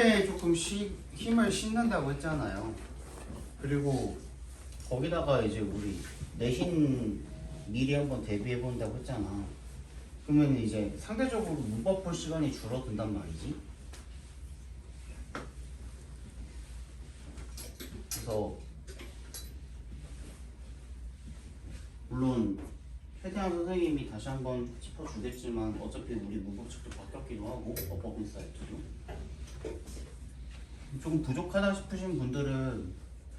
밑에 조금 힘을 싣는다고 했잖아요. 그리고 거기다가 이제 우리 내신 미리 한번 대비해 본다고 했잖아. 그러면 이제 상대적으로 문법 볼 시간이 줄어든단 말이지. 그래서 물론 최대한 선생님이 다시 한번 짚어주겠지만 어차피 우리 문법 책도 바뀌었기도 하고 어법인 사이트도 조금 부족하다 싶으신 분들은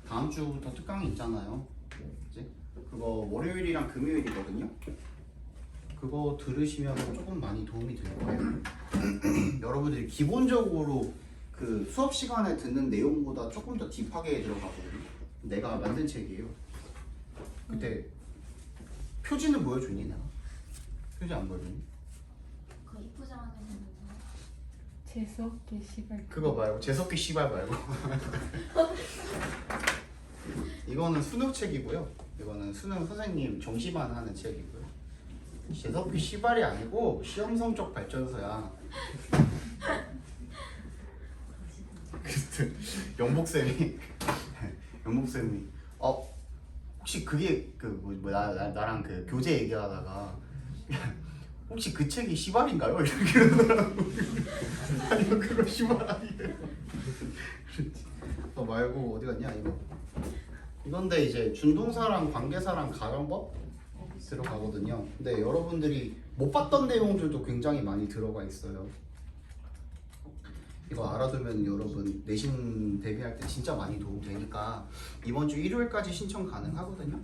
다음 주부터 특강이 있잖아요. 이제 그거 월요일이랑 금요일이거든요. 그거 들으시면 조금 많이 도움이 될 거예요. 여러분들이 기본적으로 그 수업 시간에 듣는 내용보다 조금 더 딥하게 들어가거든요. 내가 만든 책이에요. 그때 표지는 보여줬니 내가? 표지 안 보여줬니? 그 이쁘장하게 생긴 거. 재수없게 시발. 그거 말고 재석기 씨발 말고 이거는 수능 책이고요. 이거는 수능 선생님 정시반 하는 책이고요. 재석기 씨발이 아니고 시험 성적 발전서야. 그때 영복쌤이 혹시 그게 나랑 그 교재 얘기하다가 혹시 그 책이 시발인가요? 이렇게 이러더라고. 아니요 그거 시발 아니에요. 말고 어디 갔냐 이거. 이건데 이제 준동사랑 관계사랑 가정법 들어가거든요. 근데 여러분들이 못 봤던 내용들도 굉장히 많이 들어가 있어요. 이거 알아두면 여러분 내신 대비할 때 진짜 많이 도움 되니까 이번 주 일요일까지 신청 가능하거든요.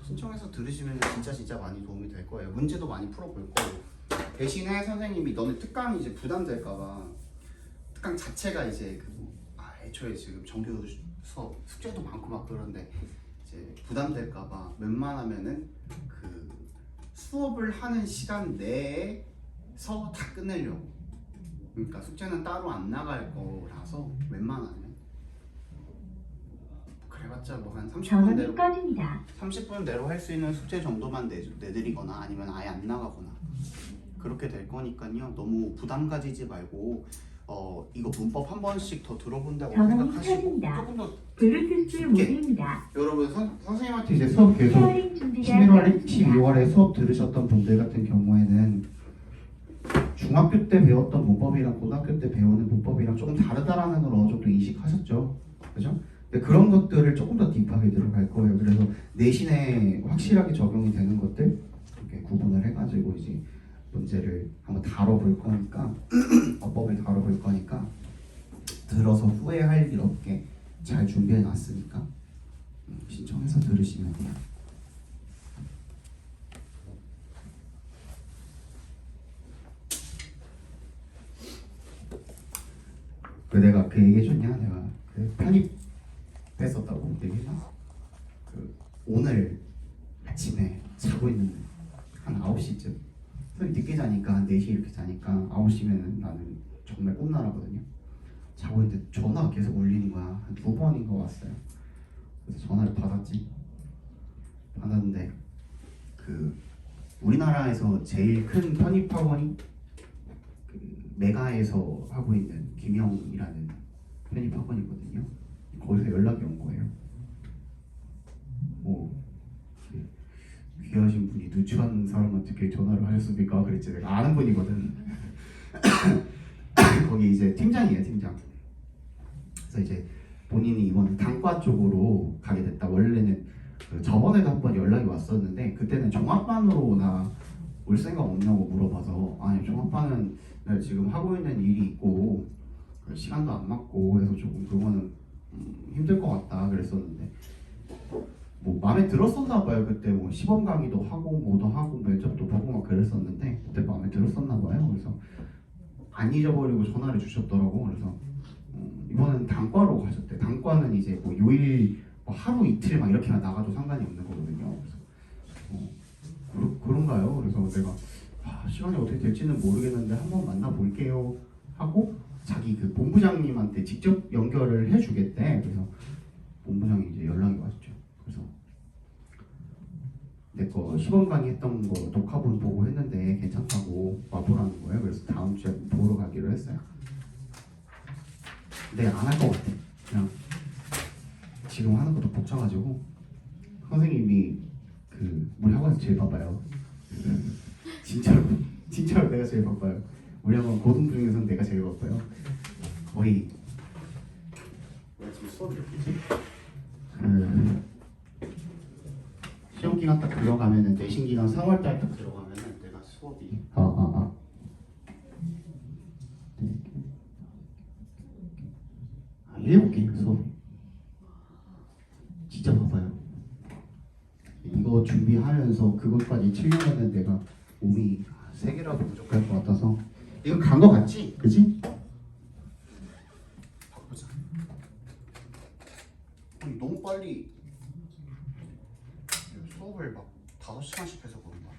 신청해서 들으시면 진짜 많이 도움이 될 거예요. 문제도 많이 풀어볼 거고 대신에 선생님이 너네 특강이 이제 부담될까봐 특강 자체가 이제 애초에 지금 정규 수업 숙제도 많고 막 그런데 이제 부담될까봐 웬만하면은 그 수업을 하는 시간 내에서 다 끝내려고. 그러니까 숙제는 따로 안 나갈 거라서 웬만하면 그래봤자 뭐 한 30분 내로 30분 내로 할 수 있는 숙제 정도만 내드리거나 아니면 아예 안 나가거나 그렇게 될 거니까요. 너무 부담 가지지 말고 이거 문법 한 번씩 더 들어본다고 생각하시고 조금 더 블루투스 모드입니다. 여러분 선생님한테 이제 수업 계속 11월, 12월에 수업 들으셨던 분들 같은 경우에는 중학교 때 배웠던 문법이랑 고등학교 때 배우는 문법이랑 조금 다르다라는 걸 어느 정도 인식하셨죠? 그죠? 근데 그런 것들을 조금 더 딥하게 들어갈 거예요. 그래서 내신에 확실하게 적용이 되는 것들 이렇게 구분을 해가지고 이제 문제를 한번 다뤄볼 거니까 어법을 다뤄볼 거니까 들어서 후회할 일 없게 잘 준비해 놨으니까 신청해서 들으시면 돼요. 내가 그 얘기해줬냐? 내가 그 편입했었다고 얘기했나? 그 오늘 아침에 자고 있는데 한 9시쯤 늦게 자니까 한 4시 이렇게 자니까 9시면은 나는 정말 꿈나라거든요. 자고 있는데 전화가 계속 울리는 거야. 한 2번인가 왔어요. 그래서 전화를 받았는데 그 우리나라에서 제일 큰 편입학원이 그 메가에서 하고 있는 김영이라는 편입학원이거든요. 거기서 연락이 온 거예요. 귀하신 분이 누추한 사람한테 이렇게 전화를 하셨습니까? 그랬지. 내가 아는 분이거든. 거기 이제 팀장이에요, 팀장. 그래서 이제 본인이 이번 단과 쪽으로 가게 됐다. 원래는 저번에도 한번 연락이 왔었는데 그때는 종합반으로 나 올 생각 없냐고 물어봐서 아니 종합반은 내가 지금 하고 있는 일이 있고 시간도 안 맞고 해서 조금 그거는 힘들 것 같다 그랬었는데 뭐 마음에 들었었나 봐요. 그때 뭐 시범 강의도 하고 뭐도 하고 면접도 보고 막 그랬었는데 그때 마음에 들었었나 봐요. 그래서 안 잊어버리고 전화를 주셨더라고. 그래서 이번엔 단과로 가셨대. 단과는 이제 뭐 요일 뭐 하루 이틀 막 이렇게만 나가도 상관이 없는 거거든요. 그래서 그런가요? 그래서 내가 시간이 어떻게 될지는 모르겠는데 한번 만나볼게요 하고 자기 그 본부장님한테 직접 연결을 해주겠대. 그래서 본부장이 이제 연락이 왔죠. 그래서 내 거 시범 강의했던 거 녹화본 보고 했는데 괜찮다고 와보라는 거예요. 그래서 다음 주에 보러 가기로 했어요. 근데 안 할 것 같아. 그냥 지금 하는 것도 벅차가지고 선생님이 우리 학원에서 제일 바빠요. 진짜로 내가 제일 바빠요. 우리 학원 고등부 중에서는 내가 제일 바빠요. 거의 내가 지금 수업이 몇 개지? 시험 기간 딱 들어가면은 내신 기간 4월 달 딱 들어가면은 내가 수업이 7개 수업이 진짜 바빠요. 이거 준비하면서 그것까지 치려면 내가 몸이 3개라도 부족할 것 같아서 이거 간 거 같지? 그지? 바꾸자. 아니 너무 빨리 수업을 막 5시간씩 해서 그런가?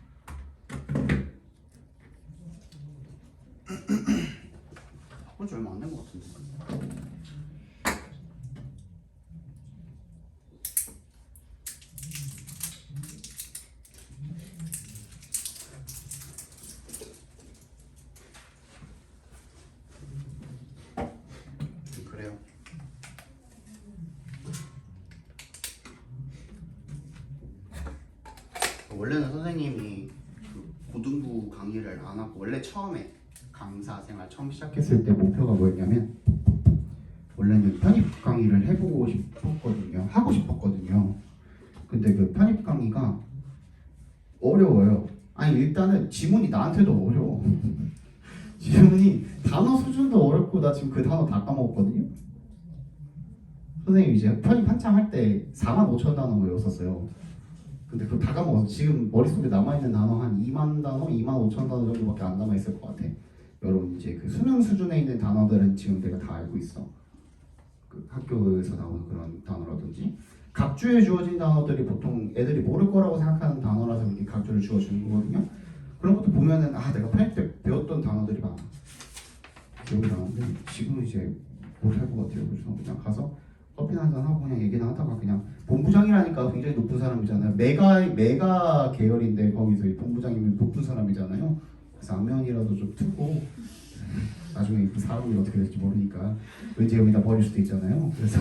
바꾼 지 얼마 안 된 것 같은데. 그래요. 원래는 선생님이 고등부 강의를 안 하고 원래 처음에 강사 생활 처음 시작했을 때 목표가 뭐였냐면 원래는 편입 강의를 해보고 싶었거든요. 하고 싶었거든요. 근데 그 편입 강의가 어려워요. 아니 일단은 지문이 나한테도 어려워. 지문이 단어 수준도 어렵고 나 지금 그 단어 다 까먹었거든요. 선생님이 이제 편입 한창 할 때 45,000 단어 외웠었어요. 근데 그거 다 까먹었어. 지금 머릿속에 남아있는 단어 한 2만 단어, 25,000 단어 정도밖에 안 남아있을 것 같아. 여러분 이제 그 수능 수준에 있는 단어들은 지금 내가 다 알고 있어. 그 학교에서 나오는 그런 단어라든지 각주에 주어진 단어들이 보통 애들이 모를 거라고 생각하는 단어라서 이렇게 각주를 주어주는 거거든요. 그런 것도 보면은 내가 편입 때 배웠던 단어들이 많아. 기억이 나는데 지금 이제 못할 것 같아요. 그래서 그냥 가서 커피나 한잔 하고 그냥 얘기나 하다가 그냥 본부장이라니까 굉장히 높은 사람이잖아요. 메가 계열인데 거기서 이 본부장이면 높은 사람이잖아요. 그래서 안면이라도 좀 트고 나중에 그 사람이 어떻게 될지 모르니까 왠지 여기다 버릴 수도 있잖아요. 그래서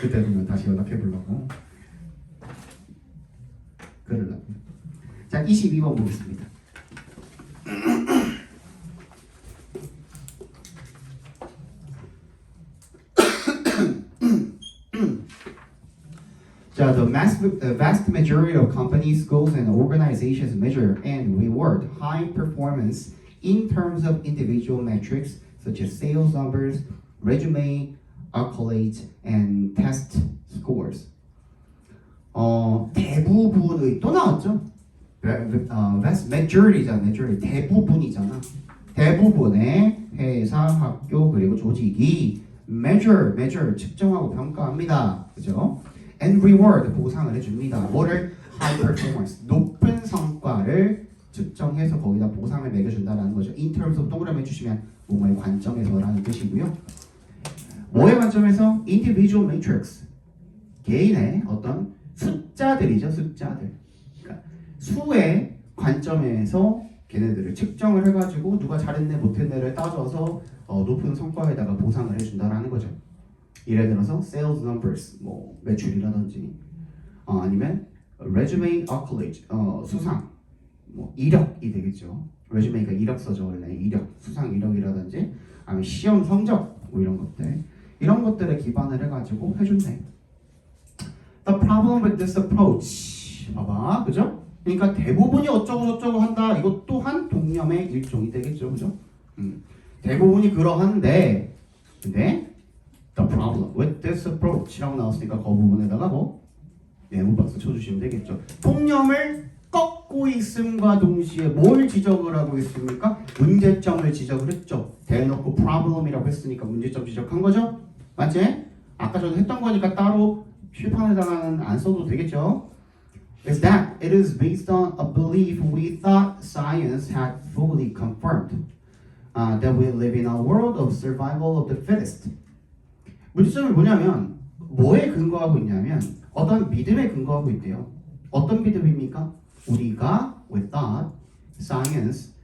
그때 되면 다시 연락해 보려고 그러려고. 자, 22번 보겠습니다. 자, the vast majority of companies, schools, and organizations measure and reward high performance in terms of individual metrics such as sales numbers, resume, accolades, and test scores. 대부분의 또 나왔죠? vast majority잖아, majority 대부분이잖아. 대부분의 회사, 학교 그리고 조직이 measure 측정하고 평가합니다, 그죠? And reward 보상을 해줍니다. 뭐를? high performance 높은 성과를 측정해서 거기다 보상을 매겨준다라는 거죠. In terms of 동그라미 해주시면 뭐뭐의 관점에서라는 뜻이고요. 뭐의 관점에서? Individual matrix 개인의 어떤 숫자들이죠. 숫자들. 그러니까 수의 관점에서 걔네들을 측정을 해가지고 누가 잘했네 못했네를 따져서 높은 성과에다가 보상을 해준다라는 거죠. 예를 들어서 sales numbers 뭐 매출이라든지 아니면 resume accolade 수상 뭐 이력이 되겠죠. resume가 이력서죠. 원래 이력 수상 이력이라든지 아니면 시험 성적 뭐 이런 것들에 기반을 해가지고 해준대. The problem with this approach 봐봐 그죠? 그러니까 대부분이 어쩌고 저쩌고 한다. 이것 또한 동념의 일종이 되겠죠. 그죠? 대부분이 그러한데 근데 The problem with this approach라고 나왔으니까 그 부분에다가 뭐 네모박스 쳐주시면 되겠죠. 통념을 꺾고 있음과 동시에 뭘 지적을 하고 있습니까? 문제점을 지적을 했죠. 대놓고 problem이라고 했으니까 문제점 지적한 거죠. 맞지? 아까 전에 했던 거니까 따로 칠판에다가는 안 써도 되겠죠. Is that it is based on a belief we thought science had fully confirmed that we live in a world of survival of the fittest. 문제점이 뭐냐면 뭐에 근거하고 있냐면 어떤 믿음에 근거하고 있대요. 어떤 믿음입니까? 우리가 we thought science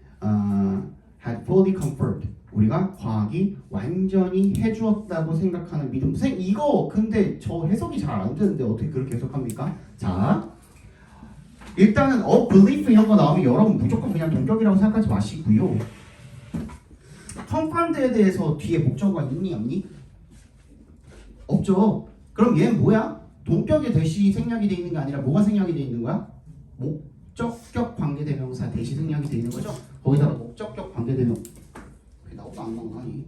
had fully confirmed. 우리가 과학이 완전히 해준 해주었다고 생각하는 믿음. 선생님 이거 근데 저 해석이 잘 안 되는데 어떻게 그렇게 해석합니까? 자, 일단은 belief 이런 거 나오면 여러분 무조건 그냥 동격이라고 생각하지 마시고요. confirmed에 대해서 뒤에 목적어가 있니 없니? 없죠. 그럼 얘는 뭐야? 동격의 대시 생략이 돼 있는 게 아니라 뭐가 생략이 돼 있는 거야? 목적격 관계대명사 대시 생략이 돼 있는 거죠? 거기다가 목적격 관계대명 그게 나오나 안 나오나니?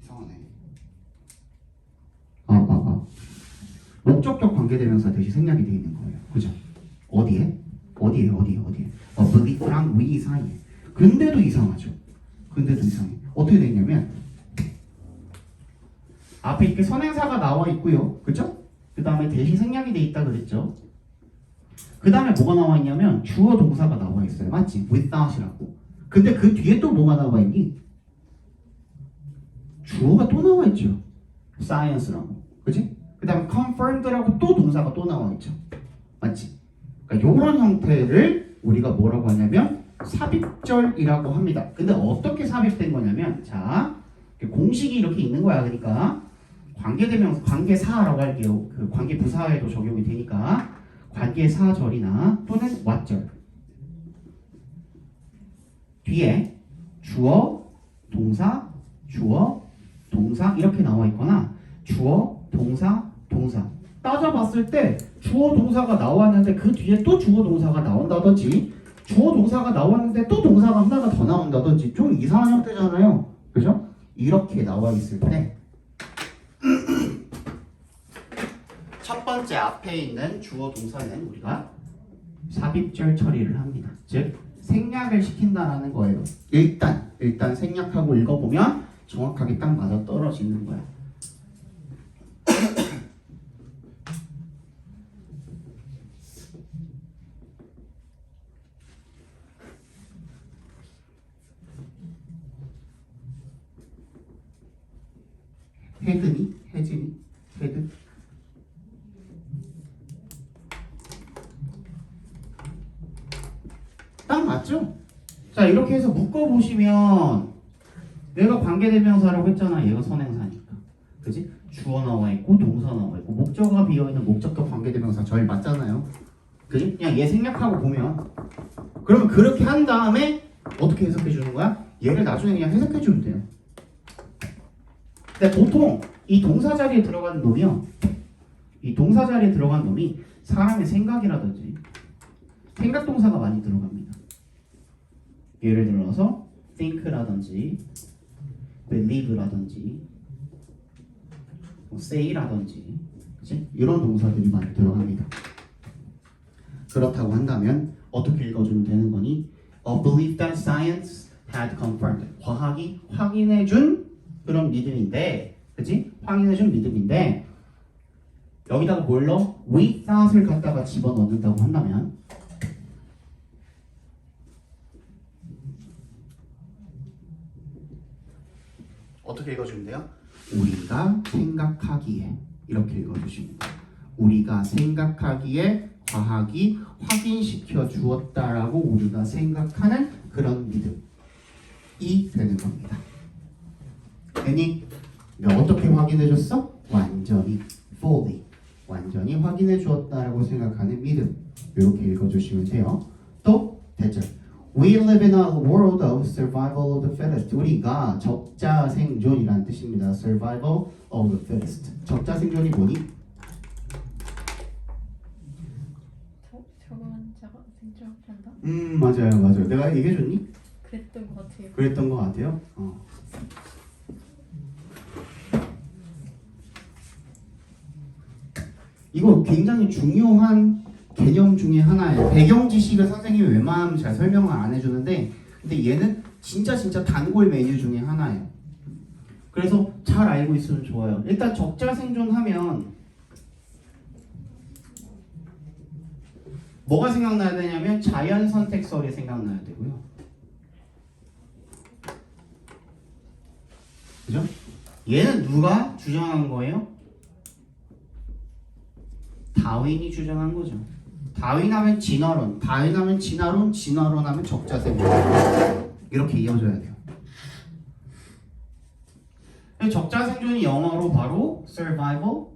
이상하네. 목적격 관계대명사 대시 생략이 돼 있는 거예요. 그죠? 어디에? 어디에? belief랑 we 사이에. 근데도 이상하죠. 근데도 이상해. 어떻게 되냐면 앞에 이렇게 선행사가 나와 있고요. 그죠? 그 다음에 대시 생략이 돼 있다 그랬죠. 그 다음에 뭐가 나와 있냐면 주어 동사가 나와 있어요. 맞지? without이라고. 근데 그 뒤에 또 뭐가 나와 있니? 주어가 또 나와 있죠. science라고. 그지? 그 다음에 confirmed라고 또 동사가 또 나와 있죠. 맞지? 그러니까 이런 형태를 우리가 뭐라고 하냐면 삽입절이라고 합니다. 근데 어떻게 삽입된 거냐면 자 공식이 이렇게 있는 거야. 그러니까 관계대명사, 관계사라고 할게요. 그 관계부사에도 적용이 되니까 관계사절이나 또는 what절 뒤에 주어, 동사, 주어, 동사 이렇게 나와 있거나 주어, 동사, 동사 따져봤을 때 주어, 동사가 나왔는데 그 뒤에 또 주어, 동사가 나온다든지 주어, 동사가 나왔는데 또 동사가 하나가 더 나온다든지 좀 이상한 형태잖아요. 그죠? 이렇게 나와 있을 때 첫 번째 앞에 있는 주어 동사는 우리가 삽입절 처리를 합니다. 즉 생략을 시킨다라는 거예요. 일단 생략하고 읽어보면 정확하게 딱 맞아 떨어지는 거야. 헤드니? 헤즈니? 헤드? 딱 맞죠? 자 이렇게 해서 묶어보시면 내가 관계대명사라고 했잖아. 얘가 선행사니까. 그지? 주어 나와 있고 동사 나와 있고 목적어가 비어있는 목적격 관계대명사 절 맞잖아요. 그지? 그냥 얘 생략하고 보면 그러면 그렇게 한 다음에 어떻게 해석해 주는 거야? 얘를 나중에 그냥 해석해 주면 돼요. 근데 보통 이 동사 자리에 들어간 놈이요. 이 동사 자리에 들어간 놈이 사람의 생각이라든지 생각 동사가 많이 들어갑니다. 예를 들어서 think라든지 believe라든지 say라든지 그치? 이런 동사들이 많이 들어갑니다. 그렇다고 한다면 어떻게 읽어주면 되는 거니? A belief that science had confirmed. 과학이 확인해준 그런 믿음인데, 그치? 확인해준 믿음인데 여기다가 뭘 넣어? without을 갖다가 집어넣는다고 한다면 어떻게 읽어주면 돼요? 우리가 생각하기에 이렇게 읽어주시면 돼요. 우리가 생각하기에 과학이 확인시켜 주었다라고 우리가 생각하는 그런 믿음이 되는 겁니다. 괜히 어떻게 확인해 줬어? 완전히 fully 완전히 확인해 주었다라고 생각하는 믿음 이렇게 읽어주시면 돼요. 또 대절 We live in a world of survival of the fittest. 우리가 적자 생존이라는 뜻입니다. Survival of the fittest. 적자 생존이 뭐니? 저건 자가 생각한다. 맞아요. 내가 얘기해줬니? 그랬던 것 같아요. 그랬던 것 같아요. 이거 굉장히 중요한 개념 중에 하나예요. 배경 지식을 선생님이 웬만하면 잘 설명을 안 해주는데 근데 얘는 진짜 단골 메뉴 중에 하나예요. 그래서 잘 알고 있으면 좋아요. 일단 적자 생존하면 뭐가 생각나야 되냐면 자연 선택설이 생각나야 되고요. 그죠? 얘는 누가 주장한 거예요? 다윈이 주장한 거죠. 다윈하면 진화론, 다윈하면 진화론, 진화론 하면 적자생존 이렇게 이어져야 돼요. 적자 생존이 영어로 바로 survival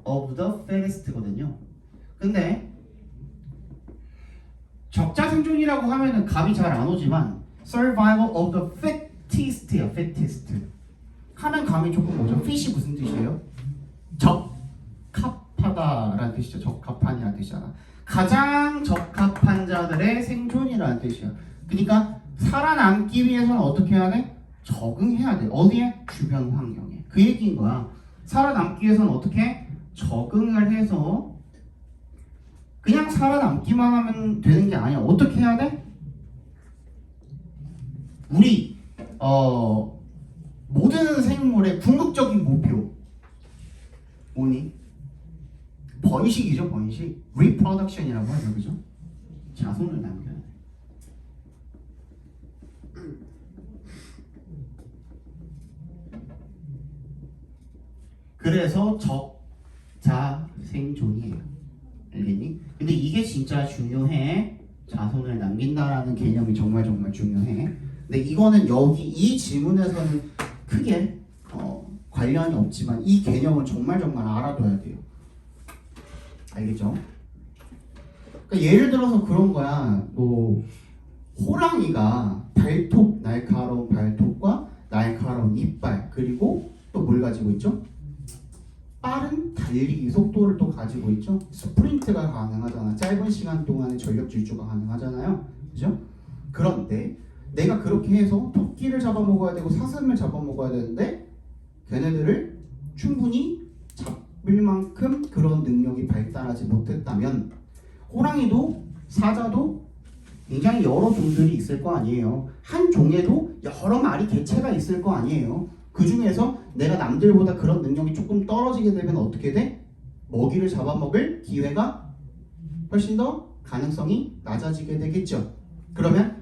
of the fittest거든요. 근데 적자 생존이라고 하면은 감이 잘 안 오지만 survival of the fittest요. fittest 하면 감이 조금 오죠. fit이 무슨 뜻이에요? 적합하다라는 뜻이죠. 적합한이라는 뜻이잖아. 가장 적합한 자들의 생존이라는 뜻이야. 그러니까 살아남기 위해서는 어떻게 해야 돼? 적응해야 돼. 어디에? 주변 환경에. 그 얘기인 거야. 살아남기 위해서는 어떻게? 적응을 해서 그냥 살아남기만 하면 되는 게 아니야. 어떻게 해야 돼? 우리 모든 생물의 궁극적인 목표 뭐니? 번식이죠. 번식. reproduction이라고 하죠. 그죠? 자손을 남겨야 돼. 그래서 적자 생존이에요. 알겠니? 근데 이게 진짜 중요해. 자손을 남긴다라는 개념이 정말 중요해. 근데 이거는 여기 이 지문에서는 크게 관련이 없지만 이 개념은 정말 알아둬야 돼요. 알겠죠? 그러니까 예를 들어서 그런 거야. 뭐 호랑이가 날카로운 발톱과 날카로운 이빨 그리고 또 뭘 가지고 있죠? 빠른 달리기 속도를 또 가지고 있죠. 스프린트가 가능하잖아. 짧은 시간 동안에 전력 질주가 가능하잖아요. 그죠? 그런데 내가 그렇게 해서 토끼를 잡아먹어야 되고 사슴을 잡아먹어야 되는데 걔네들을 충분히 잡을 만큼 그런 능력이 발달하지 못했다면 호랑이도 사자도 굉장히 여러 종들이 있을 거 아니에요. 한 종에도 여러 마리 개체가 있을 거 아니에요. 그 중에서 내가 남들보다 그런 능력이 조금 떨어지게 되면 어떻게 돼? 먹이를 잡아먹을 기회가 훨씬 더 가능성이 낮아지게 되겠죠. 그러면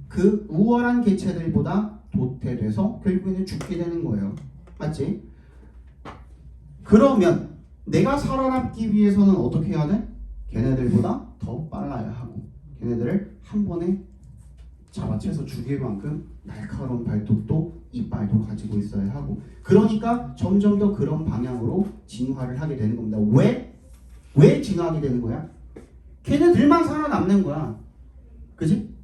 그 우월한 개체들보다 도태돼서 결국에는 죽게 되는 거예요. 맞지? 그러면 내가 살아남기 위해서는 어떻게 해야 돼? 걔네들보다 더 빨라야 하고 걔네들을 한 번에 잡아채서 죽일 만큼 날카로운 발톱도 이빨도 가지고 있어야 하고 그러니까 점점 더 그런 방향으로 진화를 하게 되는 겁니다. 왜 진화하게 되는 거야? 걔네들만 살아남는 거야. 그지?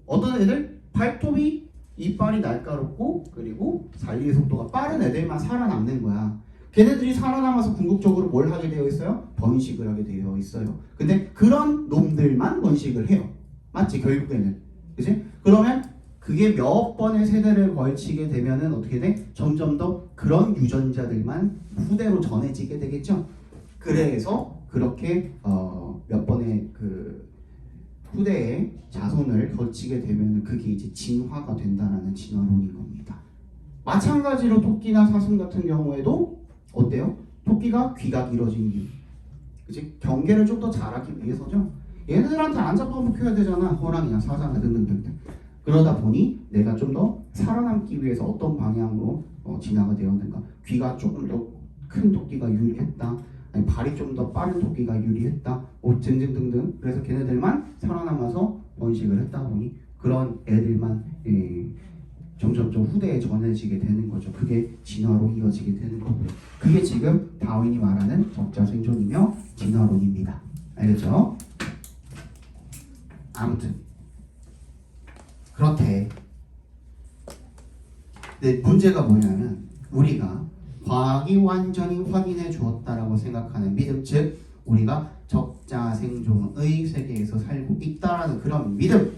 어떤 애들? 발톱이 이빨이 날카롭고 그리고 달리기 속도가 빠른 애들만 살아남는 거야. 걔네들이 살아남아서 궁극적으로 뭘 하게 되어 있어요? 번식을 하게 되어 있어요. 근데 그런 놈들만 번식을 해요. 맞지? 결국에는. 그치? 그러면 그게 몇 번의 세대를 걸치게 되면은 어떻게 돼? 점점 더 그런 유전자들만 후대로 전해지게 되겠죠. 그래서 그렇게 몇 번의 그 후대의 자손을 거치게 되면은 그게 이제 진화가 된다라는 진화론인 겁니다. 마찬가지로 토끼나 사슴 같은 경우에도 어때요? 토끼가 귀가 길어진 이유. 그치? 경계를 좀 더 잘하기 위해서죠. 얘네들한테 안 잡아먹혀야 되잖아. 호랑이나 사자나 등등등등. 그러다 보니 내가 좀 더 살아남기 위해서 어떤 방향으로 진화가 되었는가. 귀가 조금 더 큰 토끼가 유리했다. 아니, 발이 좀 더 빠른 토끼가 유리했다. 등등등등. 그래서 걔네들만 살아남아서 번식을 했다 보니 그런 애들만 점점 후대에 전해지게 되는 거죠. 그게 진화로 이어지게 되는 거고요. 그게 지금 다윈이 말하는 적자 생존이며 진화론입니다. 알겠죠? 아무튼 그렇대. 근데 문제가 뭐냐면 우리가 과학이 완전히 확인해 주었다라고 생각하는 믿음, 즉 우리가 적자 생존의 세계에서 살고 있다라는 그런 믿음,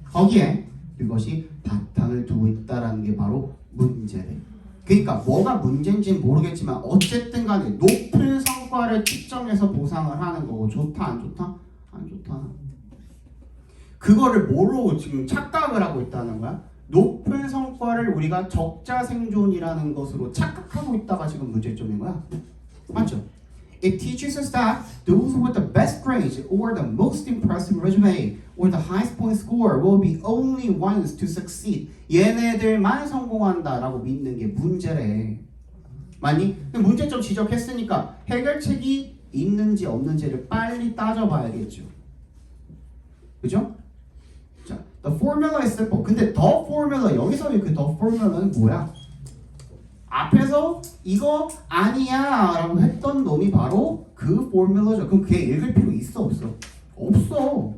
거기에 그것이 바탕을 두고 있다라는 게 바로 문제래. 그러니까 뭐가 문제인지는 모르겠지만 어쨌든 간에 높은 성과를 측정해서 보상을 하는 거고 좋다 안 좋다? 안 좋다. 그거를 뭐로 지금 착각을 하고 있다는 거야? 높은 성과를 우리가 적자 생존이라는 것으로 착각하고 있다가 지금 문제점인 거야. 맞죠? It teaches us that those with the best grades or the most impressive resume or the highest point score will be only ones to succeed. 얘네들만 성공한다라고 믿는 게 문제래. 맞니? 문제점 지적했으니까 해결책이 있는지 없는지를 빨리 따져봐야겠죠. 그죠? 자, The formula is simple. 근데 the formula 여기서의 그 the formula는 뭐야? 앞에서 이거 아니야 라고 했던 놈이 바로 그 formula죠. 그럼 걔 읽을 필요 있어 없어? 없어.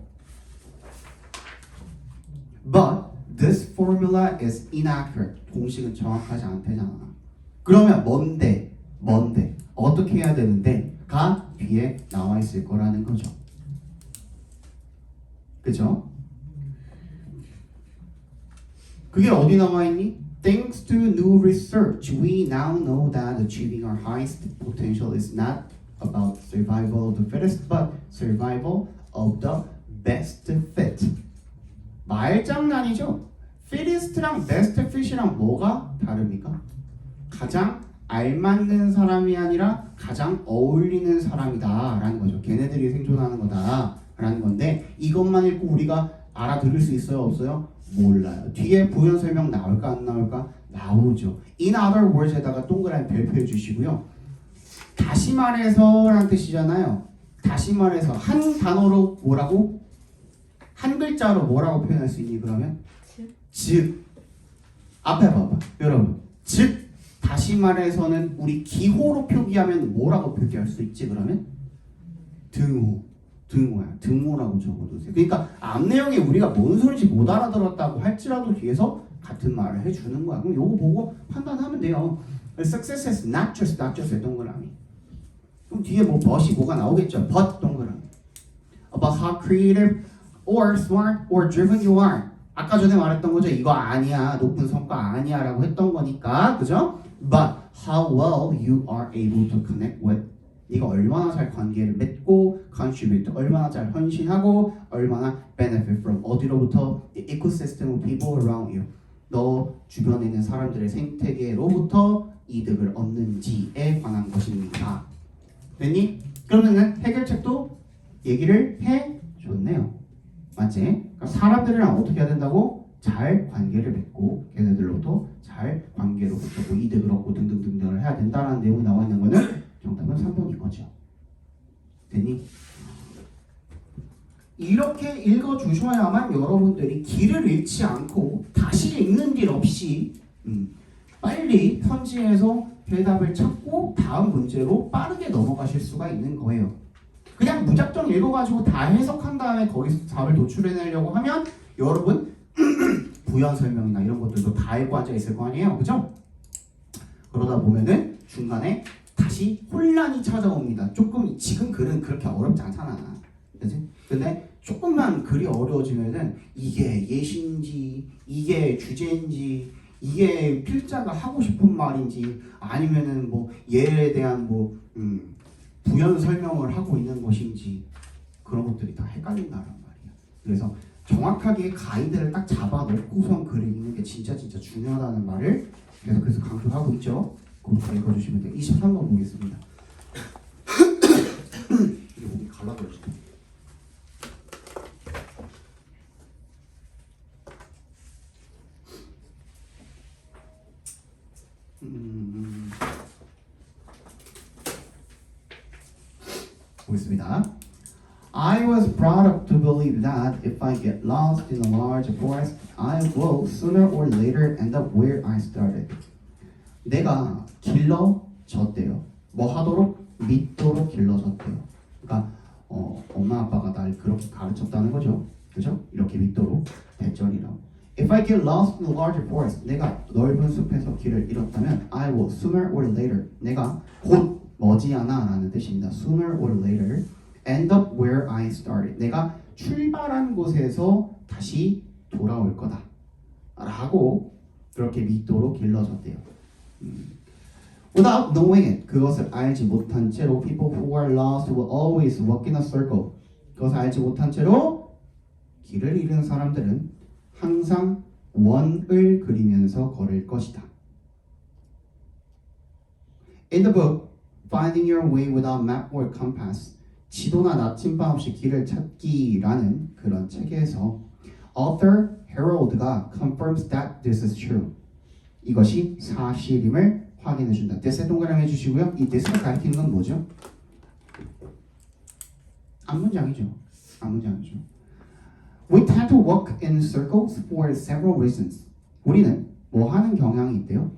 But this formula is inaccurate. 공식은 정확하지 않대잖아. 그러면 뭔데? 어떻게 해야 되는데? 가 뒤에 나와 있을 거라는 거죠. 그죠? 그게 어디 나와 있니? Thanks to new research, we now know that achieving our highest potential is not about survival of the fittest, but survival of the best fit. 말장난이죠? fittest랑 best fit이랑 뭐가 다릅니까? 가장 알맞는 사람이 아니라 가장 어울리는 사람이다 라는 거죠. 걔네들이 생존하는 거다 라는 건데 이것만 읽고 우리가 알아들을 수 있어요? 없어요? 몰라요. 뒤에 부연 설명 나올까 안 나올까? 나오죠. In other words에다가 동그라미 별표해 주시고요. 다시 말해서 라는 뜻이잖아요. 다시 말해서 한 단어로 뭐라고? 한 글자로 뭐라고 표현할 수 있니 그러면? 즉 앞에 봐봐 여러분 즉 다시 말해서는 우리 기호로 표기하면 뭐라고 표기할 수 있지 그러면? 등호라고 적어두세요. 그러니까 앞 내용이 우리가 뭔 소리인지 못 알아들었다고 할지라도 뒤에서 같은 말을 해주는 거야. 그럼 요거 보고 판단하면 돼요. Success is not just 동그라미. 그럼 뒤에 뭐 but이 뭐가 나오겠죠. but 동그라미. About how creative or smart or driven you are. 아까 전에 말했던 거죠. 이거 아니야. 높은 성과 아니야 라고 했던 거니까. 그죠? But how well you are able to connect with. 네가 얼마나 잘 관계를 맺고 contribute, 얼마나 잘 헌신하고 얼마나 benefit from 어디로부터 the ecosystem of people around you. 너 주변에 있는 사람들의 생태계로부터 이득을 얻는지에 관한 것입니다. 됐니? 그러면은 해결책도 얘기를 해줬네요. 맞지? 그러니까 사람들이랑 어떻게 해야 된다고? 잘 관계를 맺고 걔네들로부터 잘 관계로부터 뭐 이득을 얻고 등등등등을 해야 된다는 내용이 나와 있는 거는 정답은 3번인 거죠. 됐니? 이렇게 읽어주셔야만 여러분들이 길을 잃지 않고 다시 읽는 일 없이 빨리 선지에서 대답을 찾고 다음 문제로 빠르게 넘어가실 수가 있는 거예요. 그냥 무작정 읽어가지고 다 해석한 다음에 거기서 답을 도출해내려고 하면 여러분 부연 설명이나 이런 것들도 다 읽고 앉아 있을 거 아니에요, 그죠? 그러다 보면은 중간에 다시 혼란이 찾아옵니다. 조금 지금 글은 그렇게 어렵지 않잖아, 그지? 근데 조금만 글이 어려워지면은 이게 예시인지 이게 주제인지 이게 필자가 하고 싶은 말인지 아니면은 뭐 얘에 대한 뭐 부연 설명을 하고 있는 것인지 그런 것들이 다 헷갈린다란 말이야. 그래서 정확하게 가이드를 딱 잡아놓고선 글을 읽는 게 진짜 중요하다는 말을 계속해서 강조하고 있죠. 그것도 읽어주시면 돼요. 23번 보겠습니다. 이게 목이 갈라버렸어. 보겠습니다. I was brought up to believe that if I get lost in a large forest, I will sooner or later end up where I started. 내가 길러졌대요. 뭐 하도록? 믿도록 길러졌대요. 그러니까 엄마 아빠가 날 그렇게 가르쳤다는 거죠. 그죠? 이렇게 믿도록 대절이라고. If I get lost in a large forest, 내가 넓은 숲에서 길을 잃었다면 I will sooner or later, 내가 곧 머지않아 라는 뜻입니다. Sooner or later end up where I started. 내가 출발한 곳에서 다시 돌아올 거다 라고 그렇게 믿도록 길러졌대요. Without knowing it, 그것을 알지 못한 채로 people who are lost will always walk in a circle. 그것을 알지 못한 채로 길을 잃은 사람들은 항상 원을 그리면서 걸을 것이다. In the book Finding Your Way Without Map or Compass, 지도나 나침반 없이 길을 찾기라는 그런 책에서 author Harold가 confirms that this is true. 이것이 사실임을 확인해 준다. this에 동그라미 해주시고요. 이 this가 가리키는 건 뭐죠? 앞문장이죠. 앞문장이죠. We tend to walk in circles for several reasons. 우리는 뭐 하는 경향이 있대요?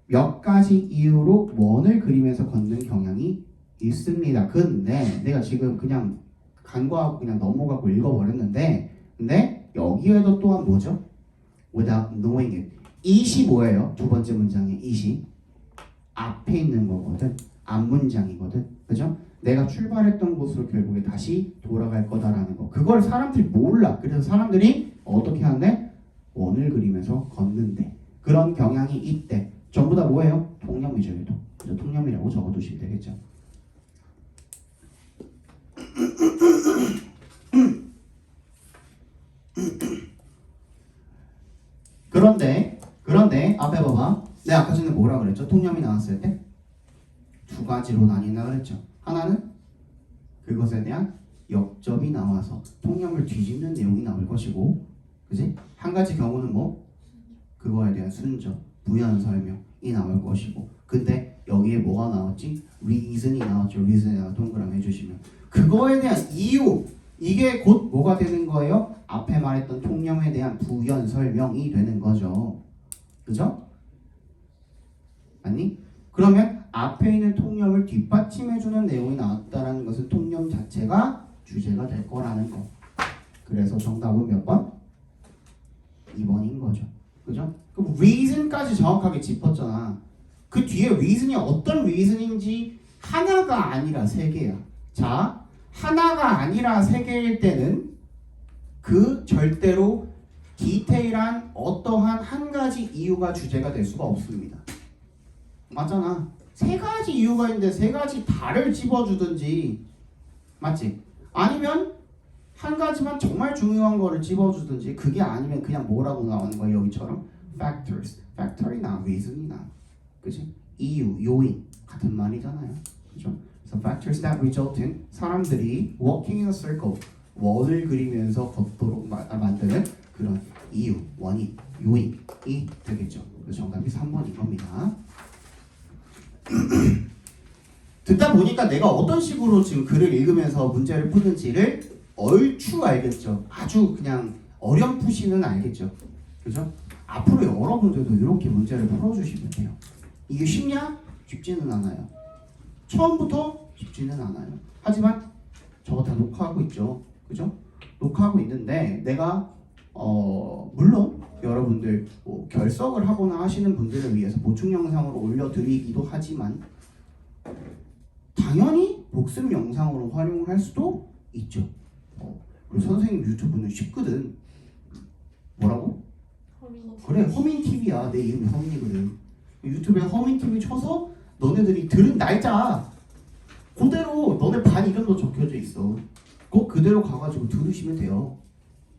몇 가지 이유로 원을 그리면서 걷는 경향이 있습니다. 근데 내가 지금 그냥 간과하고 그냥 넘어가고 읽어버렸는데 근데 여기에도 또한 뭐죠? Without knowing it. it이 뭐예요? 두 번째 문장의 it이 앞에 있는 거거든. 앞 문장이거든. 그죠? 내가 출발했던 곳으로 결국에 다시 돌아갈 거다라는 거. 그걸 사람들이 몰라. 그래서 사람들이 어떻게 하는데? 원을 그리면서 걷는데. 그런 경향이 있대. 전부 다 뭐예요? 통념이죠. 얘도. 그래서 통념이라고 적어두시면 되겠죠. 그런데 앞에 봐봐. 내가 아까 전에 뭐라 그랬죠? 통념이 나왔을 때 두 가지로 나뉜다 그랬죠. 하나는 그것에 대한 역접이 나와서 통념을 뒤집는 내용이 나올 것이고, 그지? 한 가지 경우는 뭐 그거에 대한 순접, 부연 설명이 나올 것이고, 근데 여기에 뭐가 나왔지? reason이 나왔죠. reason에다가 동그라미 해주시면 그거에 대한 이유, 이게 곧 뭐가 되는 거예요? 앞에 말했던 통념에 대한 부연 설명이 되는 거죠. 그죠? 아니? 그러면 앞에 있는 통념을 뒷받침해주는 내용이 나왔다라는 것은 통념 자체가 주제가 될 거라는 거. 그래서 정답은 몇 번? 2번인 거죠. 그죠? 그럼 reason까지 정확하게 짚었잖아. 그 뒤에 reason이 어떤 reason인지 하나가 아니라 세 개야. 자, 하나가 아니라 세 개일 때는 그 절대로 디테일한 어떠한 한 가지 이유가 주제가 될 수가 없습니다. 맞잖아. 세 가지 이유가 있는데 세 가지 다를 집어주든지, 맞지? 아니면 한 가지만 정말 중요한 거를 집어주든지, 그게 아니면 그냥 뭐라고 나오는 거야? 여기처럼 factors, factor이나 reason이나, 그치? 이유, 요인 같은 말이잖아요. 그죠? So factors that result in 사람들이 walking in a circle, 원을 그리면서 걷도록 만드는 그런 이유, 원인, 요인이 되겠죠. 그래서 정답이 3번인 겁니다. 듣다 보니까 내가 어떤 식으로 지금 글을 읽으면서 문제를 푸는지를 얼추 알겠죠. 아주 그냥 어렴풋이는 알겠죠. 그죠? 앞으로 여러분들도 이렇게 문제를 풀어주시면 돼요. 이게 쉽냐? 쉽지는 않아요. 처음부터 쉽지는 않아요. 하지만 저거 다 녹화하고 있죠. 그죠? 녹화하고 있는데 내가 물론 여러분들 뭐 결석을 하거나 하시는 분들을 위해서 보충 영상으로 올려드리기도 하지만 당연히 복습 영상으로 활용을 할 수도 있죠. 그리고 선생님 유튜브는 쉽거든. 뭐라고? 그래, 허민TV야. 내 이름이 허민이거든. 유튜브에 허민TV 쳐서 너네들이 들은 날짜 그대로 너네 반 이름도 적혀져 있어. 그거 그대로 가가지고 들으시면 돼요.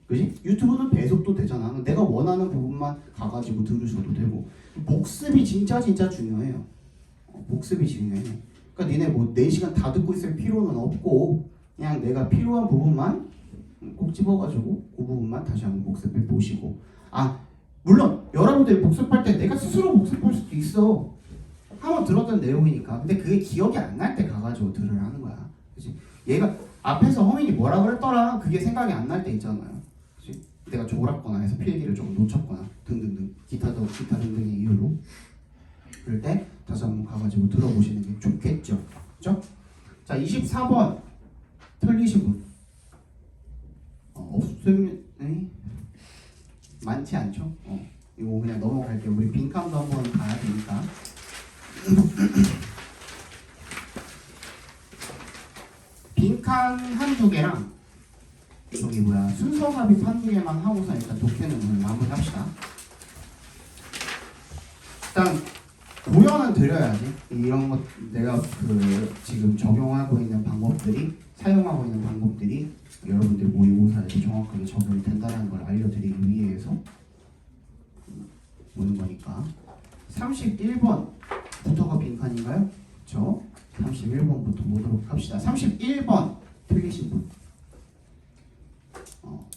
그지? 유튜브는 배속도 되잖아. 내가 원하는 부분만 가가지고 들으셔도 되고. 복습이 진짜 중요해요. 복습이 중요해. 그러니까 니네 뭐 4시간 다 듣고 있을 필요는 없고 그냥 내가 필요한 부분만 꼭 집어가지고 그 부분만 다시 한번 복습해 보시고. 아, 물론 여러분들이 복습할 때 내가 스스로 복습할 수도 있어. 한번 들었던 내용이니까. 근데 그게 기억이 안 날 때 가가지고 들으라는 거야. 그치? 얘가 앞에서 허민이 뭐라 그랬더라, 그게 생각이 안 날 때 있잖아요. 그치? 내가 졸았거나 해서 필기를 조금 놓쳤거나 등등등 기타 등등의 이유로 그럴 때 다시 한번 가가지고 들어보시는 게 좋겠죠. 그죠? 자, 24번 틀리신 분 없으면 많지 않죠? 이거 그냥 넘어갈게요. 우리 빈칸도 한번 봐야 되니까. 빈칸 한두 개랑 저기 뭐야 순서 삽입 한두 개만 하고서 일단 독해는 오늘 마무리합시다. 일단 고려는 드려야지. 이런 것 내가 지금 적용하고 있는 방법들이, 사용하고 있는 방법들이 여러분들 모의고사에서 정확하게 적용이 된다는 걸 알려드리기 위해서 오는 거니까. 31번부터가 빈칸인가요? 그렇죠? 31번부터 보도록 합시다. 31번 틀리신 분.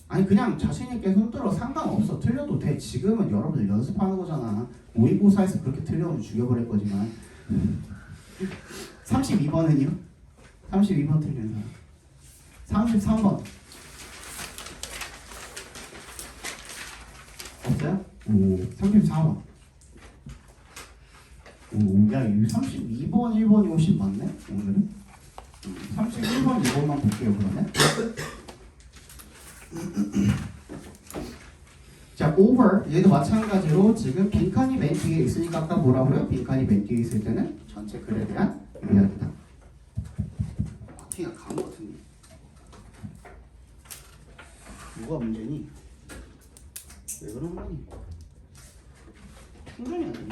아니 그냥 자신있게 손들어. 상관없어. 틀려도 돼. 지금은 여러분들 연습하는 거잖아. 모의고사에서 그렇게 틀려면 죽여버릴 거지만. 32번은요? 32번 틀리는 사람. 33번. 34번. 야, 이 32번, 1번이 훨씬 많네, 오늘은. 31번, 2번만 볼게요, 그러면. 자, over. 얘도 마찬가지로 지금 빈칸이 맨 뒤에 있으니까 아까 뭐라고요? 빈칸이 맨 뒤에 있을 때는 전체 글에 대한 이야기다. 마킹이가 강한 것 같은데. 뭐가 문제니? 왜 그런 거니? 충전이 안 되니?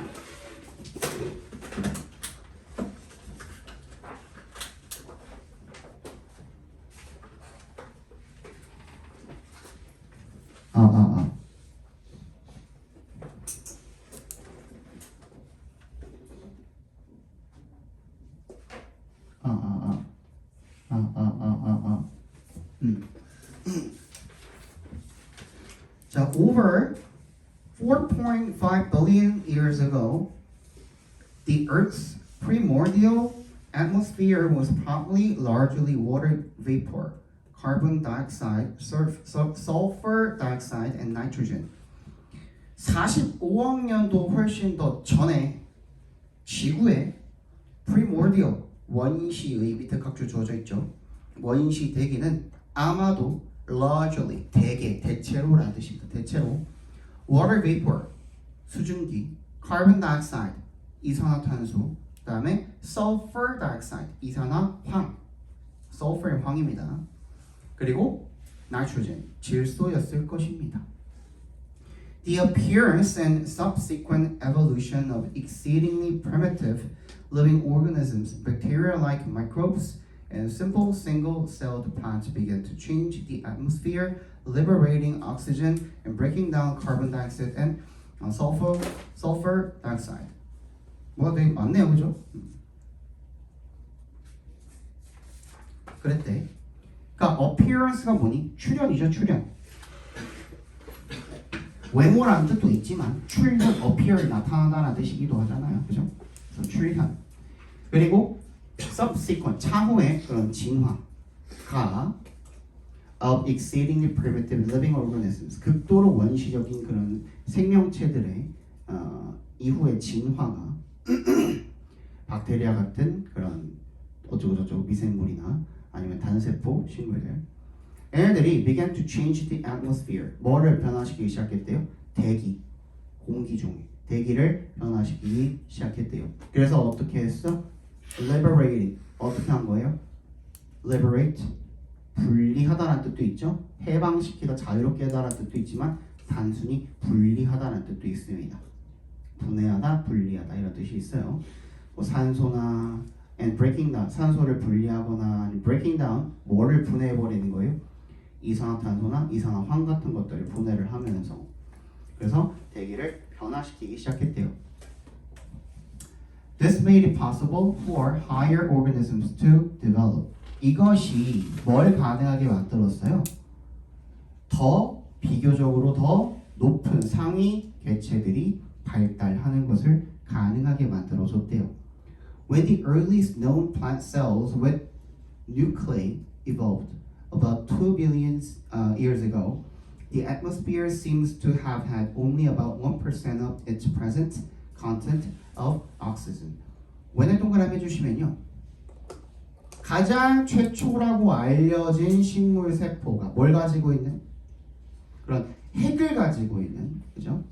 자, over 4.5 billion years ago, the Earth's primordial atmosphere was probably largely water vapor, carbon dioxide, sulfur dioxide, and nitrogen. 45억 년도 훨씬 더 전에 지구의 primordial 원시의 밑에 각주 주어져 있죠. 원시 대기는 아마도 largely 대체로라는 뜻입니다. 대체로 water vapor 수증기, carbon dioxide 이산화탄소, 그다음에 sulfur dioxide 이산화황, sulfur의 황입니다. 그리고 nitrogen 질소였을 것입니다. The appearance and subsequent evolution of exceedingly primitive living organisms, bacteria-like microbes, and simple single-celled plants began to change the atmosphere, liberating oxygen and breaking down carbon dioxide and sulfur dioxide. 뭐가 되게 많네요, 그죠? 그랬대. 그러니까 appearance가 뭐니? 출현이죠, 출현. 외모라는 뜻도 있지만 출현, appear 나타나다라는 뜻이기도 하잖아요, 그죠? 그래서 출현. 그리고 subsequent 차후의 그런 진화가 of exceedingly primitive living organisms 극도로 원시적인 그런 생명체들의 이후의 진화가 박테리아 같은 그런 어쩌고저쩌고 미생물이나 아니면 단세포 식물들 얘네들이 began to change the atmosphere 뭐를 변화시키기 시작했대요? 대기, 공기 중에 대기를 변화시키기 시작했대요. 그래서 어떻게 했어? liberating 어떻게 한 거예요? liberate 분리하다라는 뜻도 있죠. 해방시키다 자유롭게 하다라는 뜻도 있지만 단순히 분리하다라는 뜻도 있습니다. 분해하다, 분리하다 이런 뜻이 있어요. 뭐 산소나 and breaking down 산소를 분리하거나 breaking down 뭐를 분해해버리는 거예요? 이산화탄소나 이산화황 같은 것들을 분해를 하면서 그래서 대기를 변화시키기 시작했대요. This made it possible for higher organisms to develop. 이것이 뭘 가능하게 만들었어요? 더 비교적으로 더 높은 상위 개체들이 발달하는 것을 가능하게 만들어줬대요. When the earliest known plant cells with nuclei evolved about 2 billion years ago, the atmosphere seems to have had only about 1% of its present content of oxygen. 원의 동그라미 해주시면요. 가장 최초라고 알려진 식물 세포가 뭘 가지고 있는? 그런 핵을 가지고 있는, 그죠?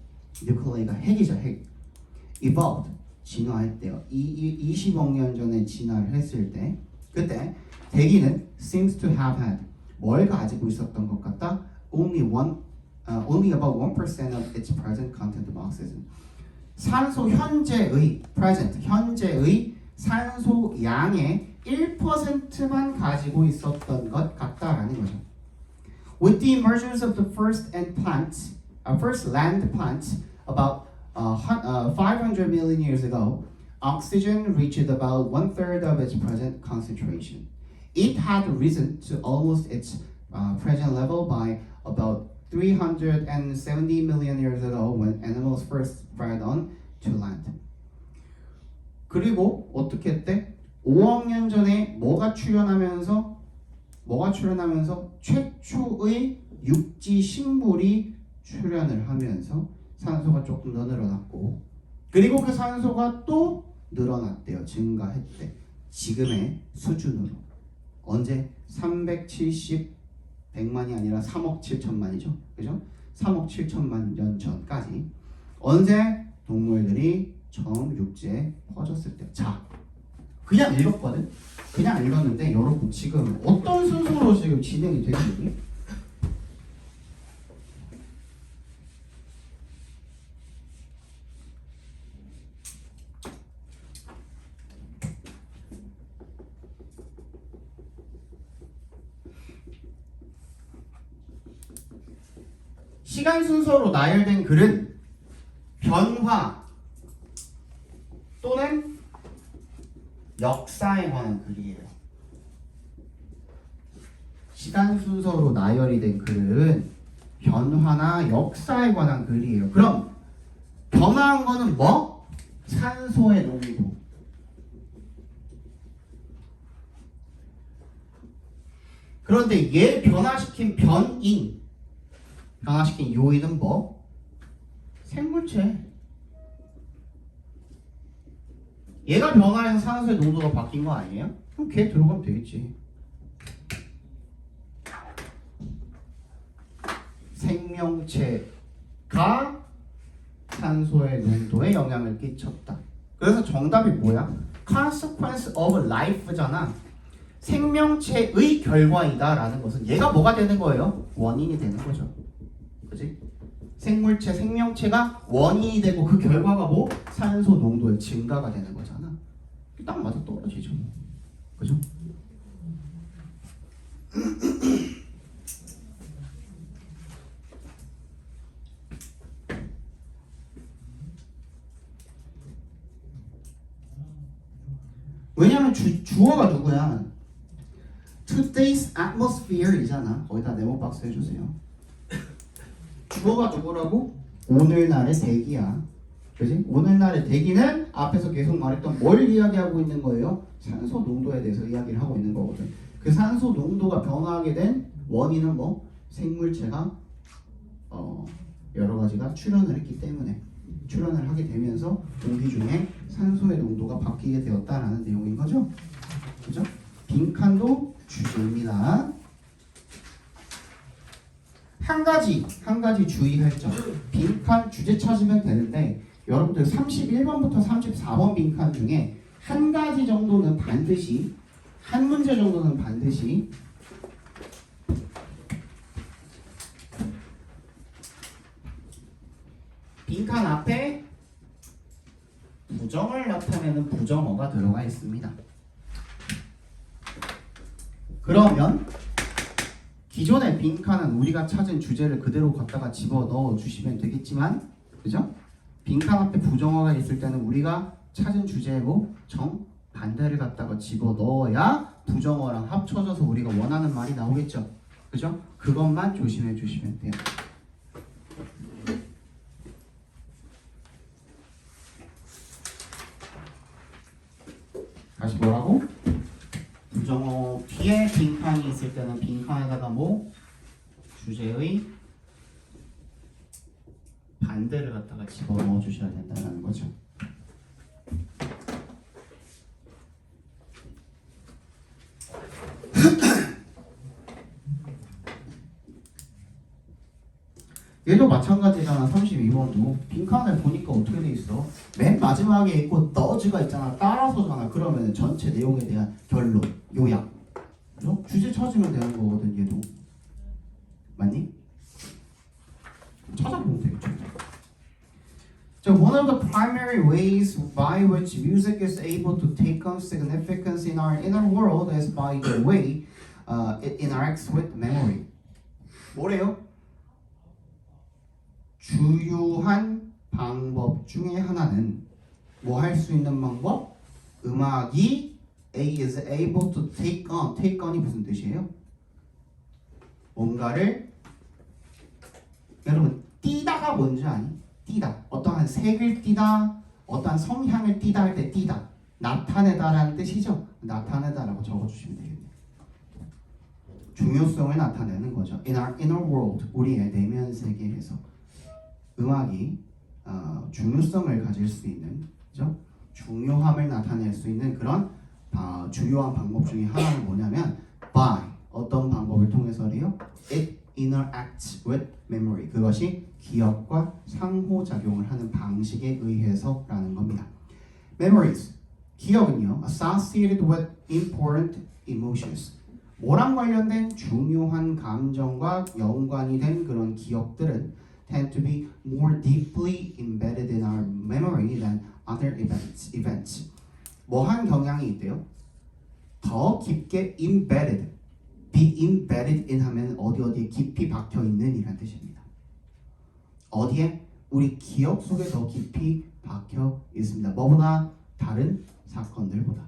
뉴클레이가 핵이죠, 핵. evolved, 진화했대요. 20억 년 전에 진화를 했을 때, 그때 대기는 seems to have had 뭘 가지고 있었던 것 같다? Only about 1% of its present content of oxygen. 산소 현재의 산소 양의 1%만 가지고 있었던 것 같다라는 거죠. With the emergence of the first land plants about 500 million years ago, oxygen reached about 1/3 of its present concentration. It had risen to almost its present level by about 370 million years ago when animals first spread on to land. 그리고 어떻게 했대? 5억 년 전에 뭐가 출현하면서 최초의 육지 식물이 출현을 하면서 산소가 조금 더 늘어났고, 그리고 그 산소가 또 늘어났대요. 증가했대. 지금의 수준으로. 언제? 370 100만이 아니라 3억 7천만이죠. 그죠? 3억 7천만 년 전까지. 언제? 동물들이 처음 육지에 퍼졌을 때. 자, 그냥 읽었거든? 그냥 읽었는데 여러분 지금 어떤 순서로 지금 진행이 되는지 시간 순서로 나열된 글은 변화 또는 역사에 관한 글이에요. 시간 순서로 나열이 된 글은 변화나 역사에 관한 글이에요. 그럼 변화한 거는 뭐? 산소의 농도. 그런데 얘 변화시킨 변화시킨 요인은 뭐? 생물체. 얘가 변화해서 산소의 농도가 바뀐 거 아니에요? 그럼 걔 들어가면 되겠지. 생명체가 산소의 농도에 영향을 끼쳤다. 그래서 정답이 뭐야? consequence of life잖아. 생명체의 결과이다 라는 것은 얘가 뭐가 되는 거예요? 원인이 되는 거죠. 그치? 생물체, 생명체가 원인이 되고 그 결과가 뭐? 산소 농도의 증가가 되는 거잖아. 딱 맞아 떨어지죠. 그죠? 왜냐면 주어가 누구야? Today's atmosphere이잖아. 거기다 네모 박스 해주세요. 주어가 누구라고? 오늘날의 대기야. 그지? 오늘날의 대기는 앞에서 계속 말했던 뭘 이야기하고 있는 거예요? 산소 농도에 대해서 이야기를 하고 있는 거거든. 그 산소 농도가 변화하게 된 원인은 뭐? 생물체가 여러 가지가 출현을 했기 때문에 출현을 하게 되면서 공기 중에 산소의 농도가 바뀌게 되었다라는 내용인 거죠. 그죠? 빈칸도 주제입니다. 한 가지 주의할 점. 빈칸 주제 찾으면 되는데 여러분들 31번부터 34번 빈칸 중에 한 가지 정도는 반드시 한 문제 정도는 반드시 빈칸 앞에 부정을 나타내는 부정어가 들어가 있습니다. 그러면 기존의 빈칸은 우리가 찾은 주제를 그대로 갖다가 집어넣어 주시면 되겠지만, 그죠? 빈칸 앞에 부정어가 있을 때는 우리가 찾은 주제로 정반대를 갖다가 집어넣어야 부정어랑 합쳐져서 우리가 원하는 말이 나오겠죠. 그죠? 그것만 조심해 주시면 돼요. 다시 뭐라고? 부정어 뒤에 빈칸이 있을 때는 빈칸에다가 뭐? 주제의 반대를 갖다가 집어넣어 주셔야 된다는 거죠. 얘도 마찬가지잖아. 32번도 빈칸을 보니까 어떻게 돼 있어? 맨 마지막에 있고 너즈가 있잖아. 따라서잖아. 그러면 전체 내용에 대한 결론, 요약, 그죠? 주제 찾으면 되는 거거든. 얘도 맞니? 찾아보면 되겠죠. So one of the primary ways by which music is able to take on significance in our inner world is by the way it interacts with memory. 뭐래요? 주요한 방법 중에 하나는 뭐 할 수 있는 방법? 음악이 is able to take on이 무슨 뜻이에요? 뭔가를 여러분 띠다가 뭔지 아니? 띠다. 어떠한 색을 띠다, 어떠한 성향을 띠다 할 때 띠다. 나타내다라는 뜻이죠. 나타내다라고 적어주시면 되겠네요. 중요성을 나타내는 거죠. In our inner world, 우리의 내면 세계에서. 음악이 중요성을 가질 수 있는, 그죠? 중요함을 나타낼 수 있는 그런 중요한 방법 중에 하나는 뭐냐면 by 어떤 방법을 통해서요? It interacts with memory. 그것이 기억과 상호작용을 하는 방식에 의해서라는 겁니다. Memories, 기억은요, associated with important emotions. 뭐랑 관련된 중요한 감정과 연관이 된 그런 기억들은 tend to be more deeply embedded in our memory than other events. 뭐한 경향이 있대요? 더 깊게 embedded, be embedded in 하면 어디에 깊이 박혀 있는 이란 뜻입니다. 어디에? 우리 기억 속에 더 깊이 박혀 있습니다. 뭐보다? 다른 사건들보다.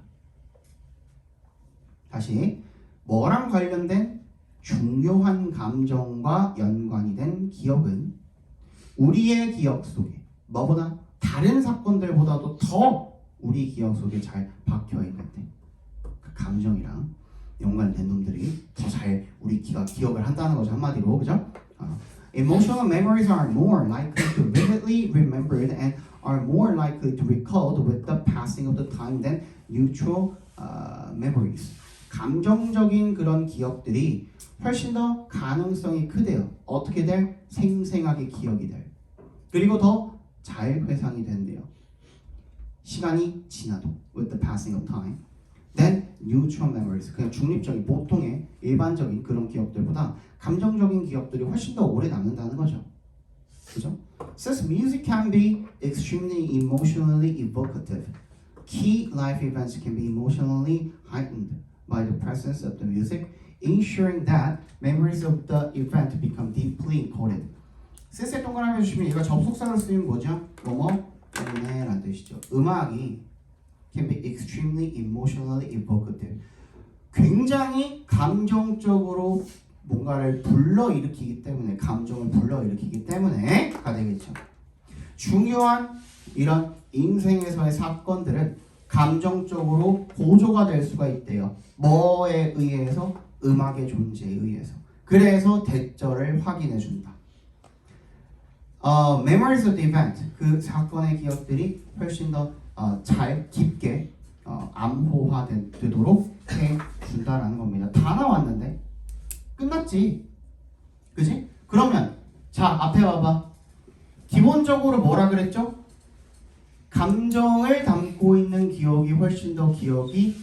다시, 뭐랑 관련된 중요한 감정과 연관이 된 기억은 우리의 기억 속에 뭐보다? 다른 사건들보다도 더 우리 기억 속에 잘 박혀 있는데 그 감정이랑 연관된 놈들이 더 잘 우리 기억을 한다는 거죠. 한마디로, 그죠? Emotional memories are more likely to vividly remembered and are more likely to recalled with the passing of the time than neutral memories. 감정적인 그런 기억들이 훨씬 더 가능성이 크대요. 어떻게 될? 생생하게 기억이 될. 그리고 더 잘 회상이 된대요. 시간이 지나도 with the passing of time. Then neutral memories. 그냥 중립적인 보통의 일반적인 그런 기억들보다 감정적인 기억들이 훨씬 더 오래 남는다는 거죠. 그죠? Since music can be extremely emotionally evocative, key life events can be emotionally heightened by the presence of the music, ensuring that memories of the event become deeply encoded. 셋의 동그라미 해주시면 얘가 접속사로 쓰이면 뭐죠? 뭐뭐 때문에 라는 뜻이죠. 음악이 can be extremely emotionally evocative. 굉장히 감정적으로 뭔가를 불러일으키기 때문에, 감정을 불러일으키기 때문에가 되겠죠. 중요한 이런 인생에서의 사건들은 감정적으로 고조가 될 수가 있대요. 뭐에 의해서? 음악의 존재에 의해서. 그래서 대절을 확인해 준다. Memories of the event, 그 사건의 기억들이 훨씬 더 잘 깊게 암호화되도록 해준다라는 겁니다. 다 나왔는데 끝났지, 그지? 그러면 자 앞에 와봐. 기본적으로 뭐라 그랬죠? 감정을 담고 있는 기억이 훨씬 더 기억이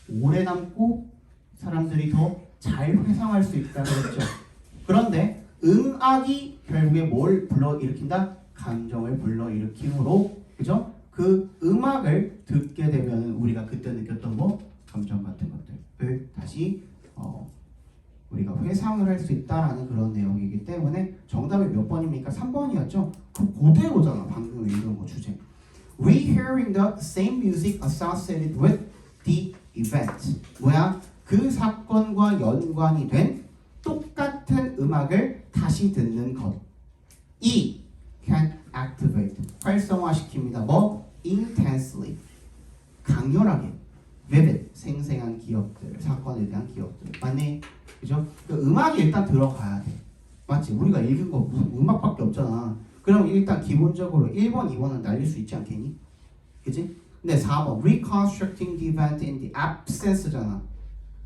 오래 남고 사람들이 더 잘 회상할 수 있다고 했죠. 그런데 음악이 결국에 뭘 불러일으킨다? 감정을 불러일으키므로, 그죠? 그 음악을 듣게 되면 우리가 그때 느꼈던 뭐 감정 같은 것들을 다시 우리가 회상을 할 수 있다라는 그런 내용이기 때문에 정답이 몇 번입니까? 3번이었죠? 그대로잖아. 방금 읽은 거 주제. Rehearing the same music associated with the event. 뭐야? 그 사건과 연관이 된 똑같은 음악을 다시 듣는 것. 이 can activate. 활성화시킵니다. 뭐? intensely. 강렬하게. vivid. 생생한 기억들. 사건에 대한 기억들. 맞니? 그죠? 그 음악이 일단 들어가야 돼. 맞지? 우리가 읽은 거 무슨 음악밖에 없잖아. 그럼 일단 기본적으로 1번, 2번은 날릴 수 있지 않겠니? 그치? 근데 4번 reconstructing the event in the absence잖아.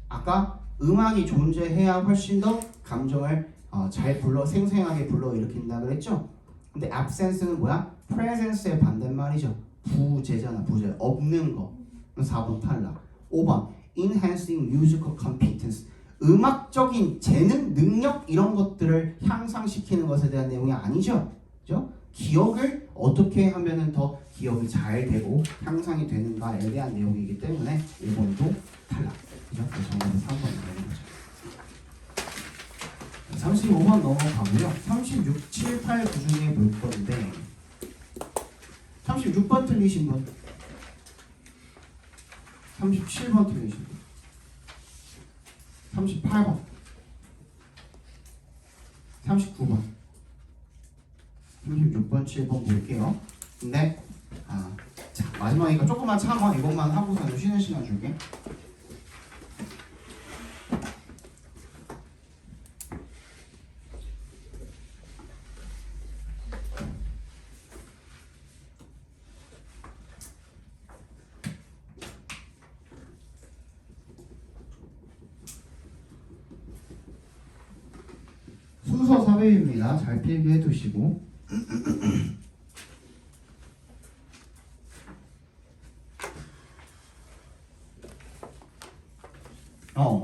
아까 음악이 존재해야 훨씬 더 감정을 잘 생생하게 불러일으킨다 그랬죠? 근데 absence는 뭐야? presence의 반대말이죠. 부재잖아. 부재. 없는 거. 4번 탈락. 5번 enhancing musical competence. 음악적인 재능, 능력 이런 것들을 향상시키는 것에 대한 내용이 아니죠. 그죠? 기억을 어떻게 하면은 더 기억이 잘 되고 향상이 되는가에 대한 내용이기 때문에 1번도 탈락. 그죠? 그래서 정답은 3번이 되는 거죠. 35번 넘어가고요. 36, 7, 8, 9 중에 볼 건데 36번 틀리신 분, 37번 틀리신 분, 38번, 39번, 36번, 7번 볼게요. 근데 자, 마지막이니까 조금만 참아. 이것만 하고서 쉬는 시간 줄게. 삽입입니다. 잘 필기해 두시고.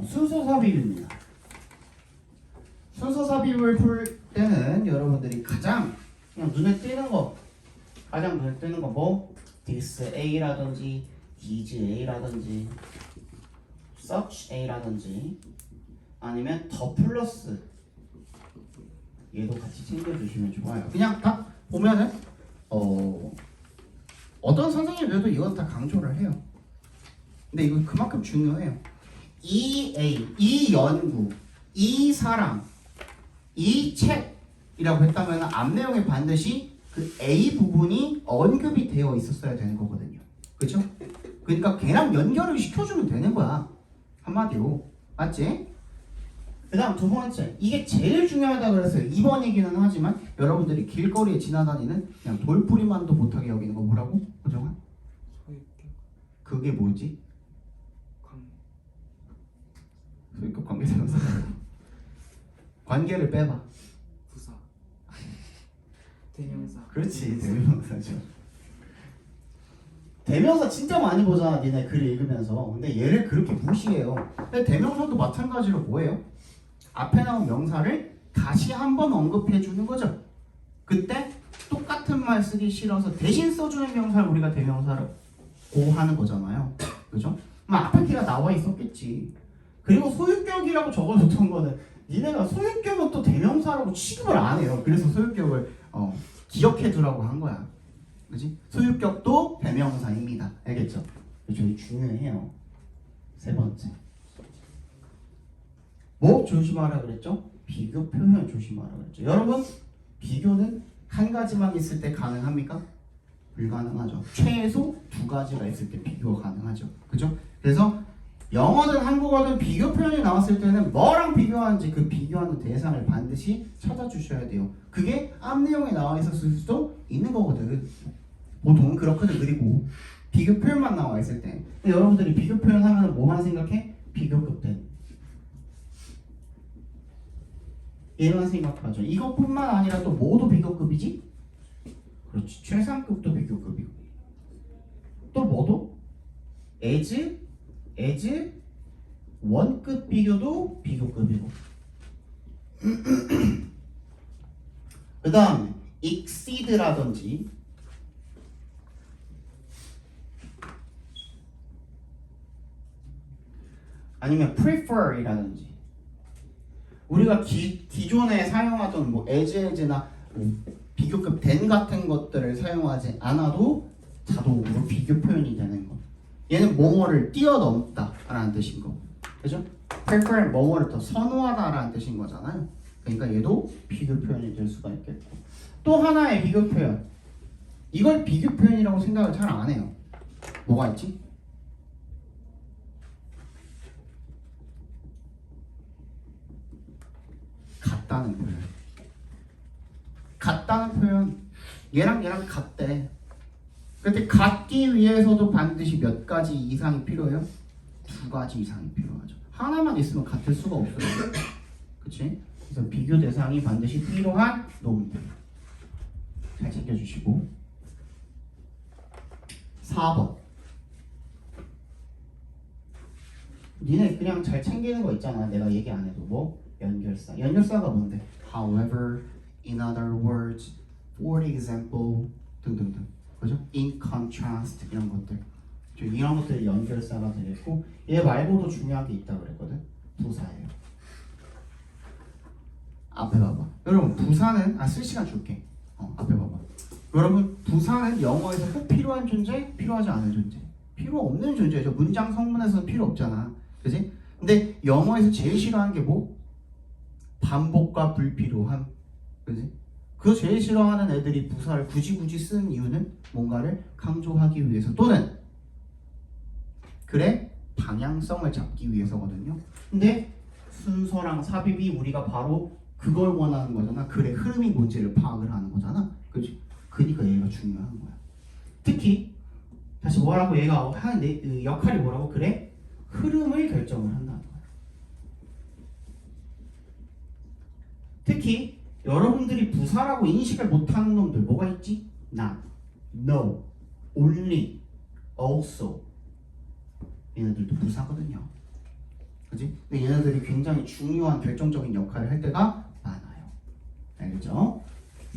순서 삽입입니다. 순서 삽입을 풀 때는 여러분들이 가장 그냥 눈에 띄는 거, 가장 눈에 띄는 거 뭐? this A라든지 is A라든지 such A라든지 아니면 더 플러스 얘도 같이 챙겨주시면 좋아요. 그냥 딱 보면은 어떤 선생님들도 이건 다 강조를 해요. 근데 이건 그만큼 중요해요. 이 A, 이 연구, 이 사람, 이 책이라고 했다면 앞 내용에 반드시 그 A 부분이 언급이 되어 있었어야 되는 거거든요. 그렇죠? 그러니까 걔랑 연결을 시켜주면 되는 거야. 한마디로. 맞지? 그 다음 두 번째, 이게 제일 중요하다 그랬어요. 이번 얘기는 하지만 여러분들이 길거리에 지나다니는 그냥 돌부리만도 못하게 여기는 거 뭐라고? 호정아? 그게 뭐지? 소유격 관계대명사. 관계를 빼봐. 부사 대명사. 그렇지, 대명사죠. 대명사 진짜 많이 보잖아, 니네 글 읽으면서. 근데 얘를 그렇게 무시해요. 근데 대명사도 마찬가지로 뭐예요? 앞에 나온 명사를 다시 한번 언급해 주는 거죠. 그때 똑같은 말 쓰기 싫어서 대신 써주는 명사를 우리가 대명사로 하는 거잖아요. 그죠? 그럼 앞에 티가 나와 있었겠지. 그리고 소유격이라고 적어줬던 거는 니네가 소유격은 또 대명사라고 취급을 안 해요. 그래서 소유격을 기억해 두라고 한 거야. 그지? 소유격도 대명사입니다. 알겠죠? 되게 중요해요. 세 번째. 뭐 조심하라 그랬죠? 비교 표현 조심하라 그랬죠. 여러분, 비교는 한 가지만 있을 때 가능합니까? 불가능하죠. 최소 두 가지가 있을 때 비교가 가능하죠. 그죠? 그래서 영어든 한국어든 비교 표현이 나왔을 때는 뭐랑 비교하는지 그 비교하는 대상을 반드시 찾아주셔야 돼요. 그게 앞 내용에 나와 있었을 수도 있는 거거든. 보통 그렇거든. 그리고 비교 표현만 나와 있을 때. 근데 여러분들이 비교 표현 하면 뭐만 생각해? 비교급된. 얘만 생각하죠. 이것뿐만 아니라 또 뭐도 비교급이지? 그렇지. 최상급도 비교급이고. 또 뭐도? as 원급 비교도 비교급이고. 그 다음에 exceed라든지 아니면 prefer이라든지 우리가 기존에 사용하던 뭐 as나 비교급 than 같은 것들을 사용하지 않아도 자동으로 비교 표현이 되는 거. 얘는 뭐뭐를 뛰어넘다라는 뜻인 거. 그죠? prefer 뭐뭐를 더 선호하다라는 뜻인 거잖아요. 그러니까 얘도 비교 표현이 될 수가 있겠고. 또 하나의 비교 표현. 이걸 비교 표현이라고 생각을 잘 안 해요. 뭐가 있지? 같다는 표현. 같다는 표현. 얘랑 같대. 근데 같기 위해서도 반드시 몇 가지 이상이 필요해요? 두 가지 이상이 필요하죠. 하나만 있으면 같을 수가 없어요. 그치? 그래서 비교 대상이 반드시 필요한 놈들. 잘 챙겨주시고. 4번. 니네 그냥 잘 챙기는 거 있잖아. 내가 얘기 안 해도 뭐? 연결사. 연결사가 뭔데? However, in other words, for example 등등등. 그죠? In contrast 이런 것들. 이런 것들이 연결사가 되겠고 얘 말고도 중요한 게 있다고 그랬거든. 부사예요. 앞에 봐봐. 여러분 부사는 쓸 시간 줄게. 앞에 봐봐. 여러분 부사는 영어에서 꼭 필요한 존재, 필요하지 않은 존재. 필요 없는 존재죠. 문장 성문에서는 필요 없잖아. 그지? 근데 영어에서 제일 싫어하는 게 뭐? 반복과 불필요함. 그지? 그 제일 싫어하는 애들이 부사를 굳이 쓰는 이유는 뭔가를 강조하기 위해서 또는 글의 방향성을 잡기 위해서거든요. 근데 순서랑 삽입이 우리가 바로 그걸 원하는 거잖아. 글의 흐름이 뭔지를 파악을 하는 거잖아. 그치? 그러니까 얘가 중요한 거야. 특히 다시 뭐라고 얘가 하는 역할이 뭐라고? 글의 흐름을 결정을 한다는 거야. 특히 여러분들이 부사라고 인식을 못하는 놈들 뭐가 있지? not, no, only, also. 얘네들도 부사거든요. 그지? 근데 얘네들이 굉장히 중요한 결정적인 역할을 할 때가 많아요. 알겠죠?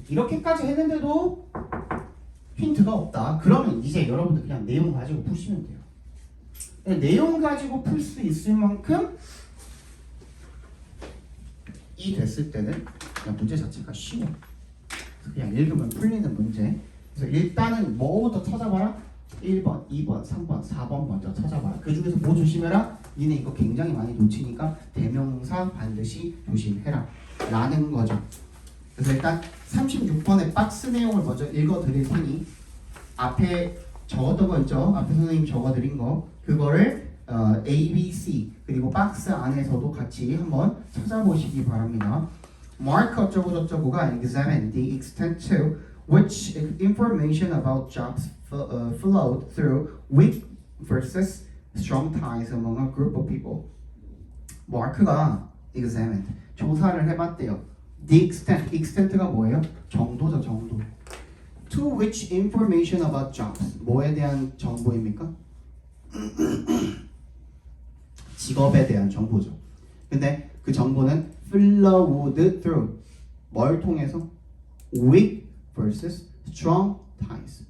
이렇게까지 했는데도 힌트가 없다. 그러면 이제 여러분들 그냥 내용 가지고 푸시면 돼요. 내용 가지고 풀 수 있을 만큼 이 됐을 때는 그냥 문제 자체가 쉬워. 그냥 읽으면 풀리는 문제. 그래서 일단은 뭐부터 찾아봐라? 1번, 2번, 3번, 4번 먼저 찾아봐라. 그 중에서 뭐 조심해라? 니네 이거 굉장히 많이 놓치니까 대명사 반드시 조심해라 라는 거죠. 그래서 일단 36번의 박스 내용을 먼저 읽어드릴 테니 앞에 적었던 거 있죠? 앞에 선생님 적어드린 거 그거를 A, B, C 그리고 박스 안에서도 같이 한번 찾아보시기 바랍니다. Mark 어쩌고 저쩌고가 examine the extent to which information about jobs flowed through weak versus strong ties among a group of people. 마크가 examined 조사를 해봤대요. The extent가 뭐예요? 정도죠, 정도. To which information about jobs 뭐에 대한 정보입니까? 직업에 대한 정보죠. 근데 그 정보는 flowed through 뭘 통해서? Weak versus strong ties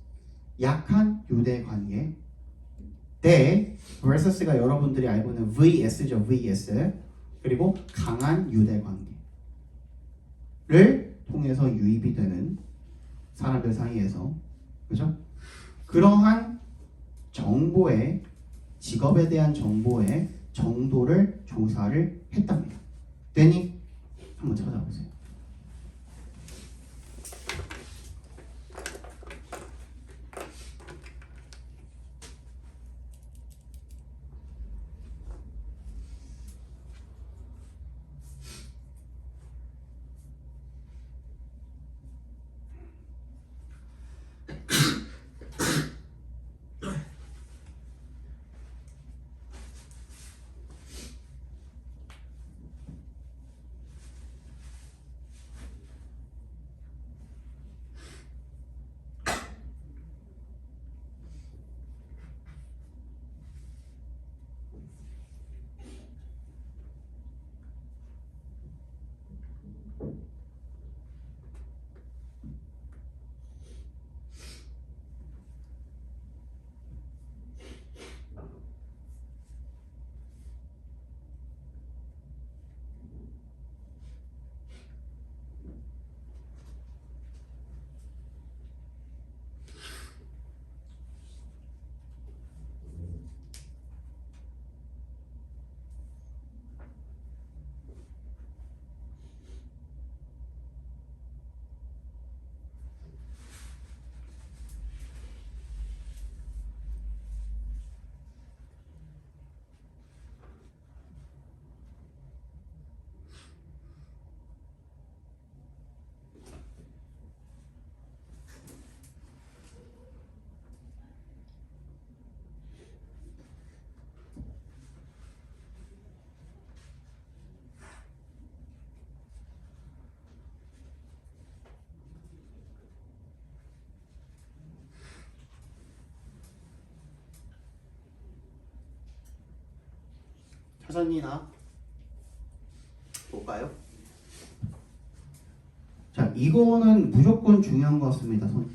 약한 유대 관계 대 versus가 여러분들이 알고 있는 vs죠, vs 그리고 강한 유대 관계를 통해서 유입이 되는 사람들 사이에서 그죠? 그러한 정보의 직업에 대한 정보의 정도를 조사를 했답니다. 됐니? 한번 찾아보세요. 찾았니나? 볼까요? 자, 이거는 무조건 중요한 것 같습니다. 손.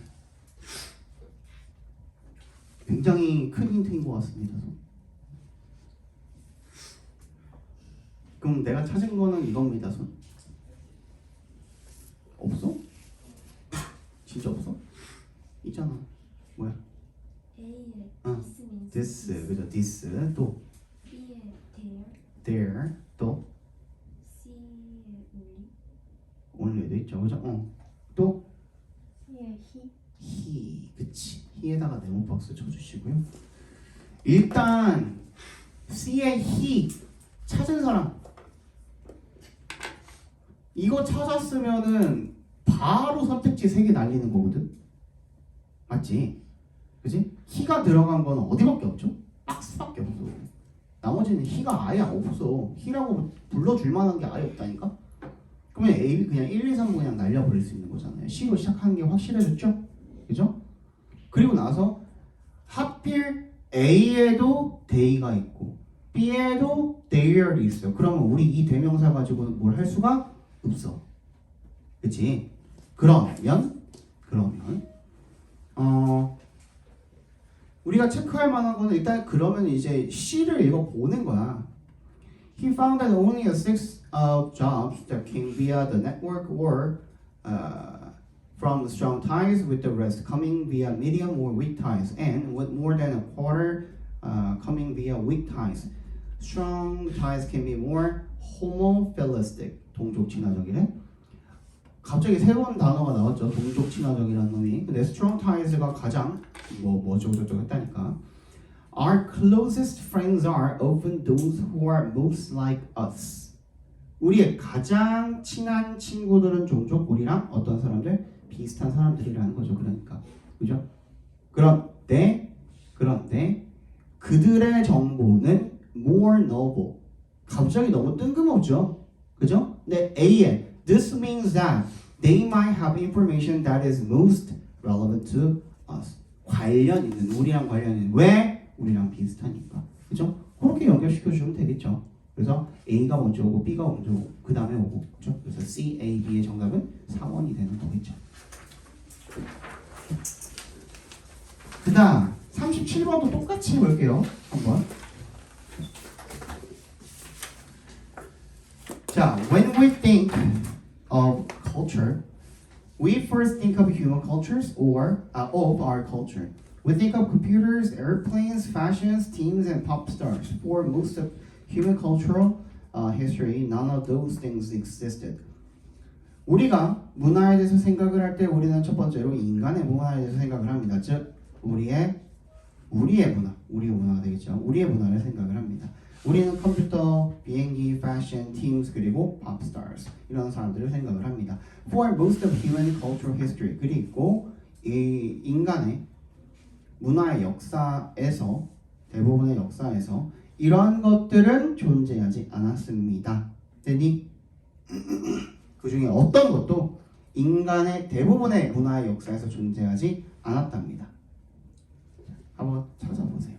굉장히 큰 힌트인 것 같습니다. 손. 그럼 내가 찾은 거는 이겁니다. 손. 없어? 진짜 없어? 있잖아. 뭐야? A의 어. this means this, 그죠? this 또 B의 there, there 또 C의 only, only도 있죠, 그죠? 또 예, 히. he, 그치? he에다가 네모 박스 쳐주시고요. 일단 C의 he 찾은 사람 이거 찾았으면은 바로 선택지 3개 날리는 거거든. 맞지? 그지? he가 들어간 건 어디밖에 없죠? 박스밖에 없어. 나머지는 he가 아예 없어. he라고 불러줄 만한 게 아예 없다니까. 그러면 A, B 그냥 1, 2, 3 그냥 날려버릴 수 있는 거잖아요. C로 시작하는 게 확실해졌죠? 그죠? 그리고 나서 하필 A에도 they가 있고 B에도 theyer도 있어요. 그러면 우리 이 대명사 가지고는 뭘 할 수가 없어. 그치? 그러면 우리가 체크할 만한 거는 일단 그러면 이제 C를 읽어보는 거야. He found that only a sixth of jobs that came via the network or from strong ties, with the rest coming via medium or weak ties, and with more than a quarter coming via weak ties. Strong ties can be more homophilistic. 동족 친화적이래. 갑자기 새로운 단어가 나왔죠. 동족 친화적이라는 놈이. 근데 strong ties가 가장 어쩌고저쩌고 했다니까. Our closest friends are often those who are most like us. 우리의 가장 친한 친구들은 종종 우리랑 어떤 사람들? 비슷한 사람들이라는 거죠. 그러니까. 그죠? 그런데 그들의 정보는 more novel. 갑자기 너무 뜬금없죠. 그죠? 근데 A에 this means that they might have information that is most relevant to us. 관련 있는, 우리랑 관련 있는. 왜? 우리랑 비슷하니까. 그죠? 그렇게 연결시켜주면 되겠죠. 그래서 A가 먼저 오고 B가 먼저 오고 그 다음에 오고. 그죠? 그래서 C, A, B의 정답은 4번이 되는 거겠죠. 그 다음 37번도 똑같이 해볼게요. 한번. 자, when we think of culture, we first think of human cultures or of our culture. We think of computers, airplanes, fashions, teams, and pop stars. For most of human cultural history, none of those things existed. 우리가 문화에 대해서 생각을 할 때 우리는 첫 번째로 인간의 문화에 대해서 생각을 합니다. 즉, 우리의 문화가 되겠죠. 우리의 문화를 생각을 합니다. 우리는 컴퓨터, 비행기, 패션, 팀스 그리고 팝스타즈 이런 사람들을 생각을 합니다. For most of human cultural history 그리고 이 인간의 문화의 역사에서 대부분의 역사에서 이런 것들은 존재하지 않았습니다. 되니 그 중에 어떤 것도 인간의 대부분의 문화의 역사에서 존재하지 않았답니다. 한번 찾아보세요.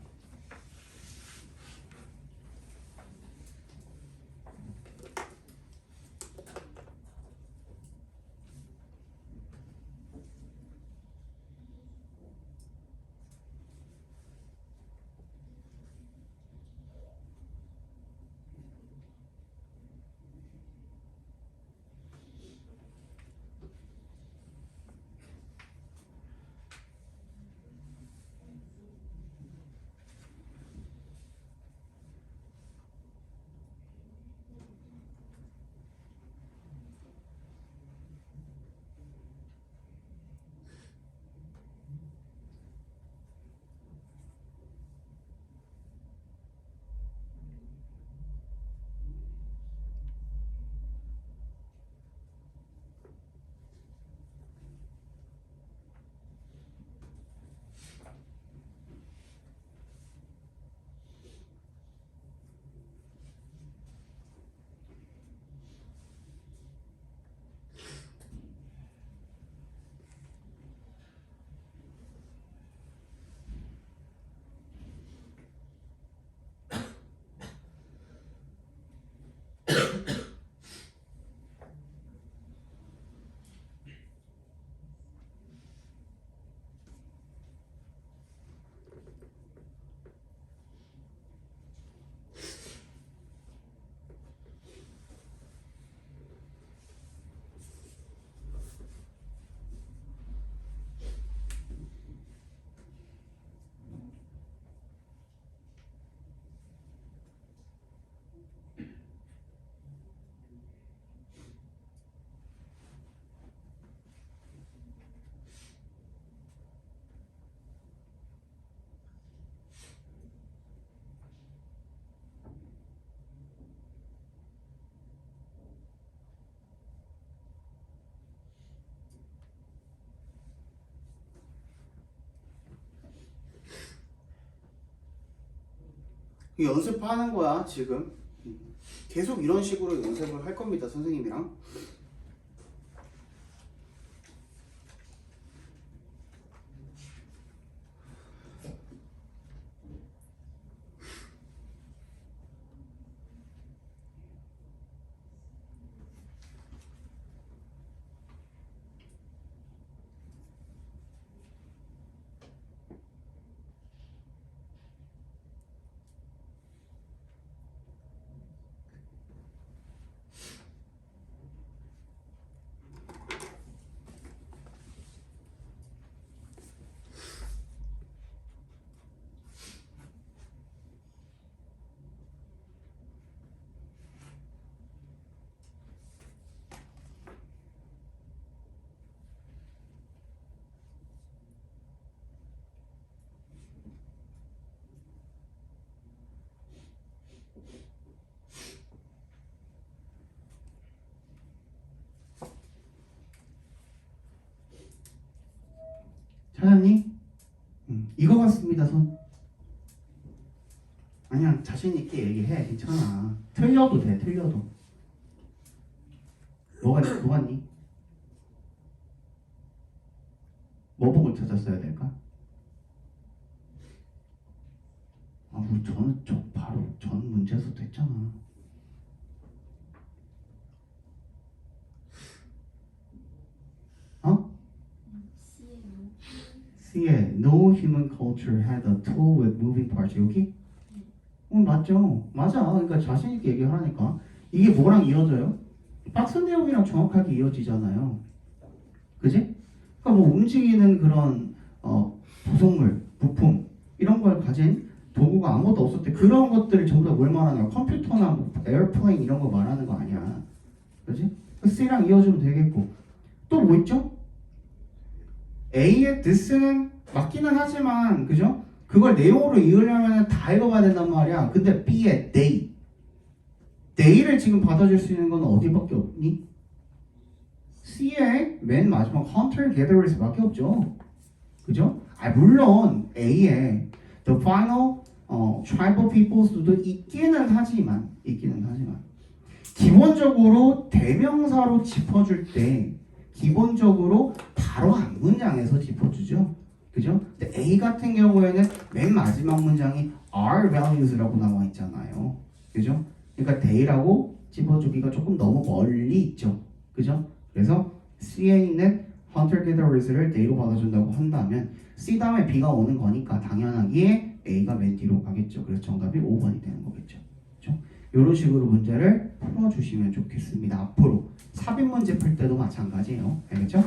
연습하는 거야 지금. 계속 이런 식으로 연습을 할 겁니다 선생님이랑. 찾았니? 이거 같습니다. 손. 아니야, 자신 있게 얘기해. 괜찮아. 틀려도 돼. 틀려도. 뭐갔니? 뭐 보고 찾았어야 될까? 우리 저는 바로 전 문제에서 됐잖아. 어? C의 뭐? C에 no human culture had a tool with moving parts. 여기? 맞죠. 맞아. 그러니까 자신 있게 얘기하라니까. 이게 뭐랑 이어져요? 박스 내용이랑 정확하게 이어지잖아요. 그지? 그러니까 뭐 움직이는 그런 부속물, 부품 이런 걸 가진 도구가 아무것도 없을 때 그런 것들을 전부 다 뭘 말하는 거야? 컴퓨터나 뭐 에어플레인 이런 거 말하는 거 아니야. 그지? C랑 이어주면 되겠고. 또 뭐 있죠? A의 this는 맞기는 하지만 그죠? 그걸 내용으로 이으려면 다 읽어봐야 된단 말이야. 근데 B의 they. they를 지금 받아줄 수 있는 건 어디밖에 없니? C의 맨 마지막 hunter gatherers밖에 없죠. 그죠? 물론 A의 the final tribal peoples도 있기는 하지만 기본적으로 대명사로 짚어줄 때 기본적으로 바로 앞 문장에서 짚어주죠. 그죠? 근데 A 같은 경우에는 맨 마지막 문장이 our values라고 나와 있잖아요. 그죠? 그러니까 they라고 짚어주기가 조금 너무 멀리 있죠. 그죠? 그래서 C에 있는 hunter gatherers를 they로 받아준다고 한다면 C 다음에 B가 오는 거니까 당연하게 A가 맨 뒤로 가겠죠. 그래서 정답이 5번이 되는 거겠죠. 그죠? 이런 식으로 문제를 풀어주시면 좋겠습니다. 앞으로 삽입 문제 풀 때도 마찬가지예요. 알겠죠?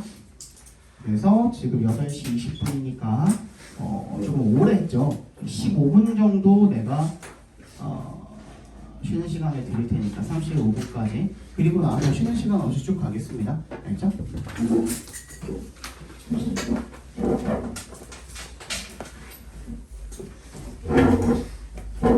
그래서 지금 8시 20분이니까 조금 오래 했죠. 15분 정도 내가 쉬는 시간을 드릴 테니까 35분까지 그리고 나서 쉬는 시간 없이 쭉 가겠습니다. 알겠죠?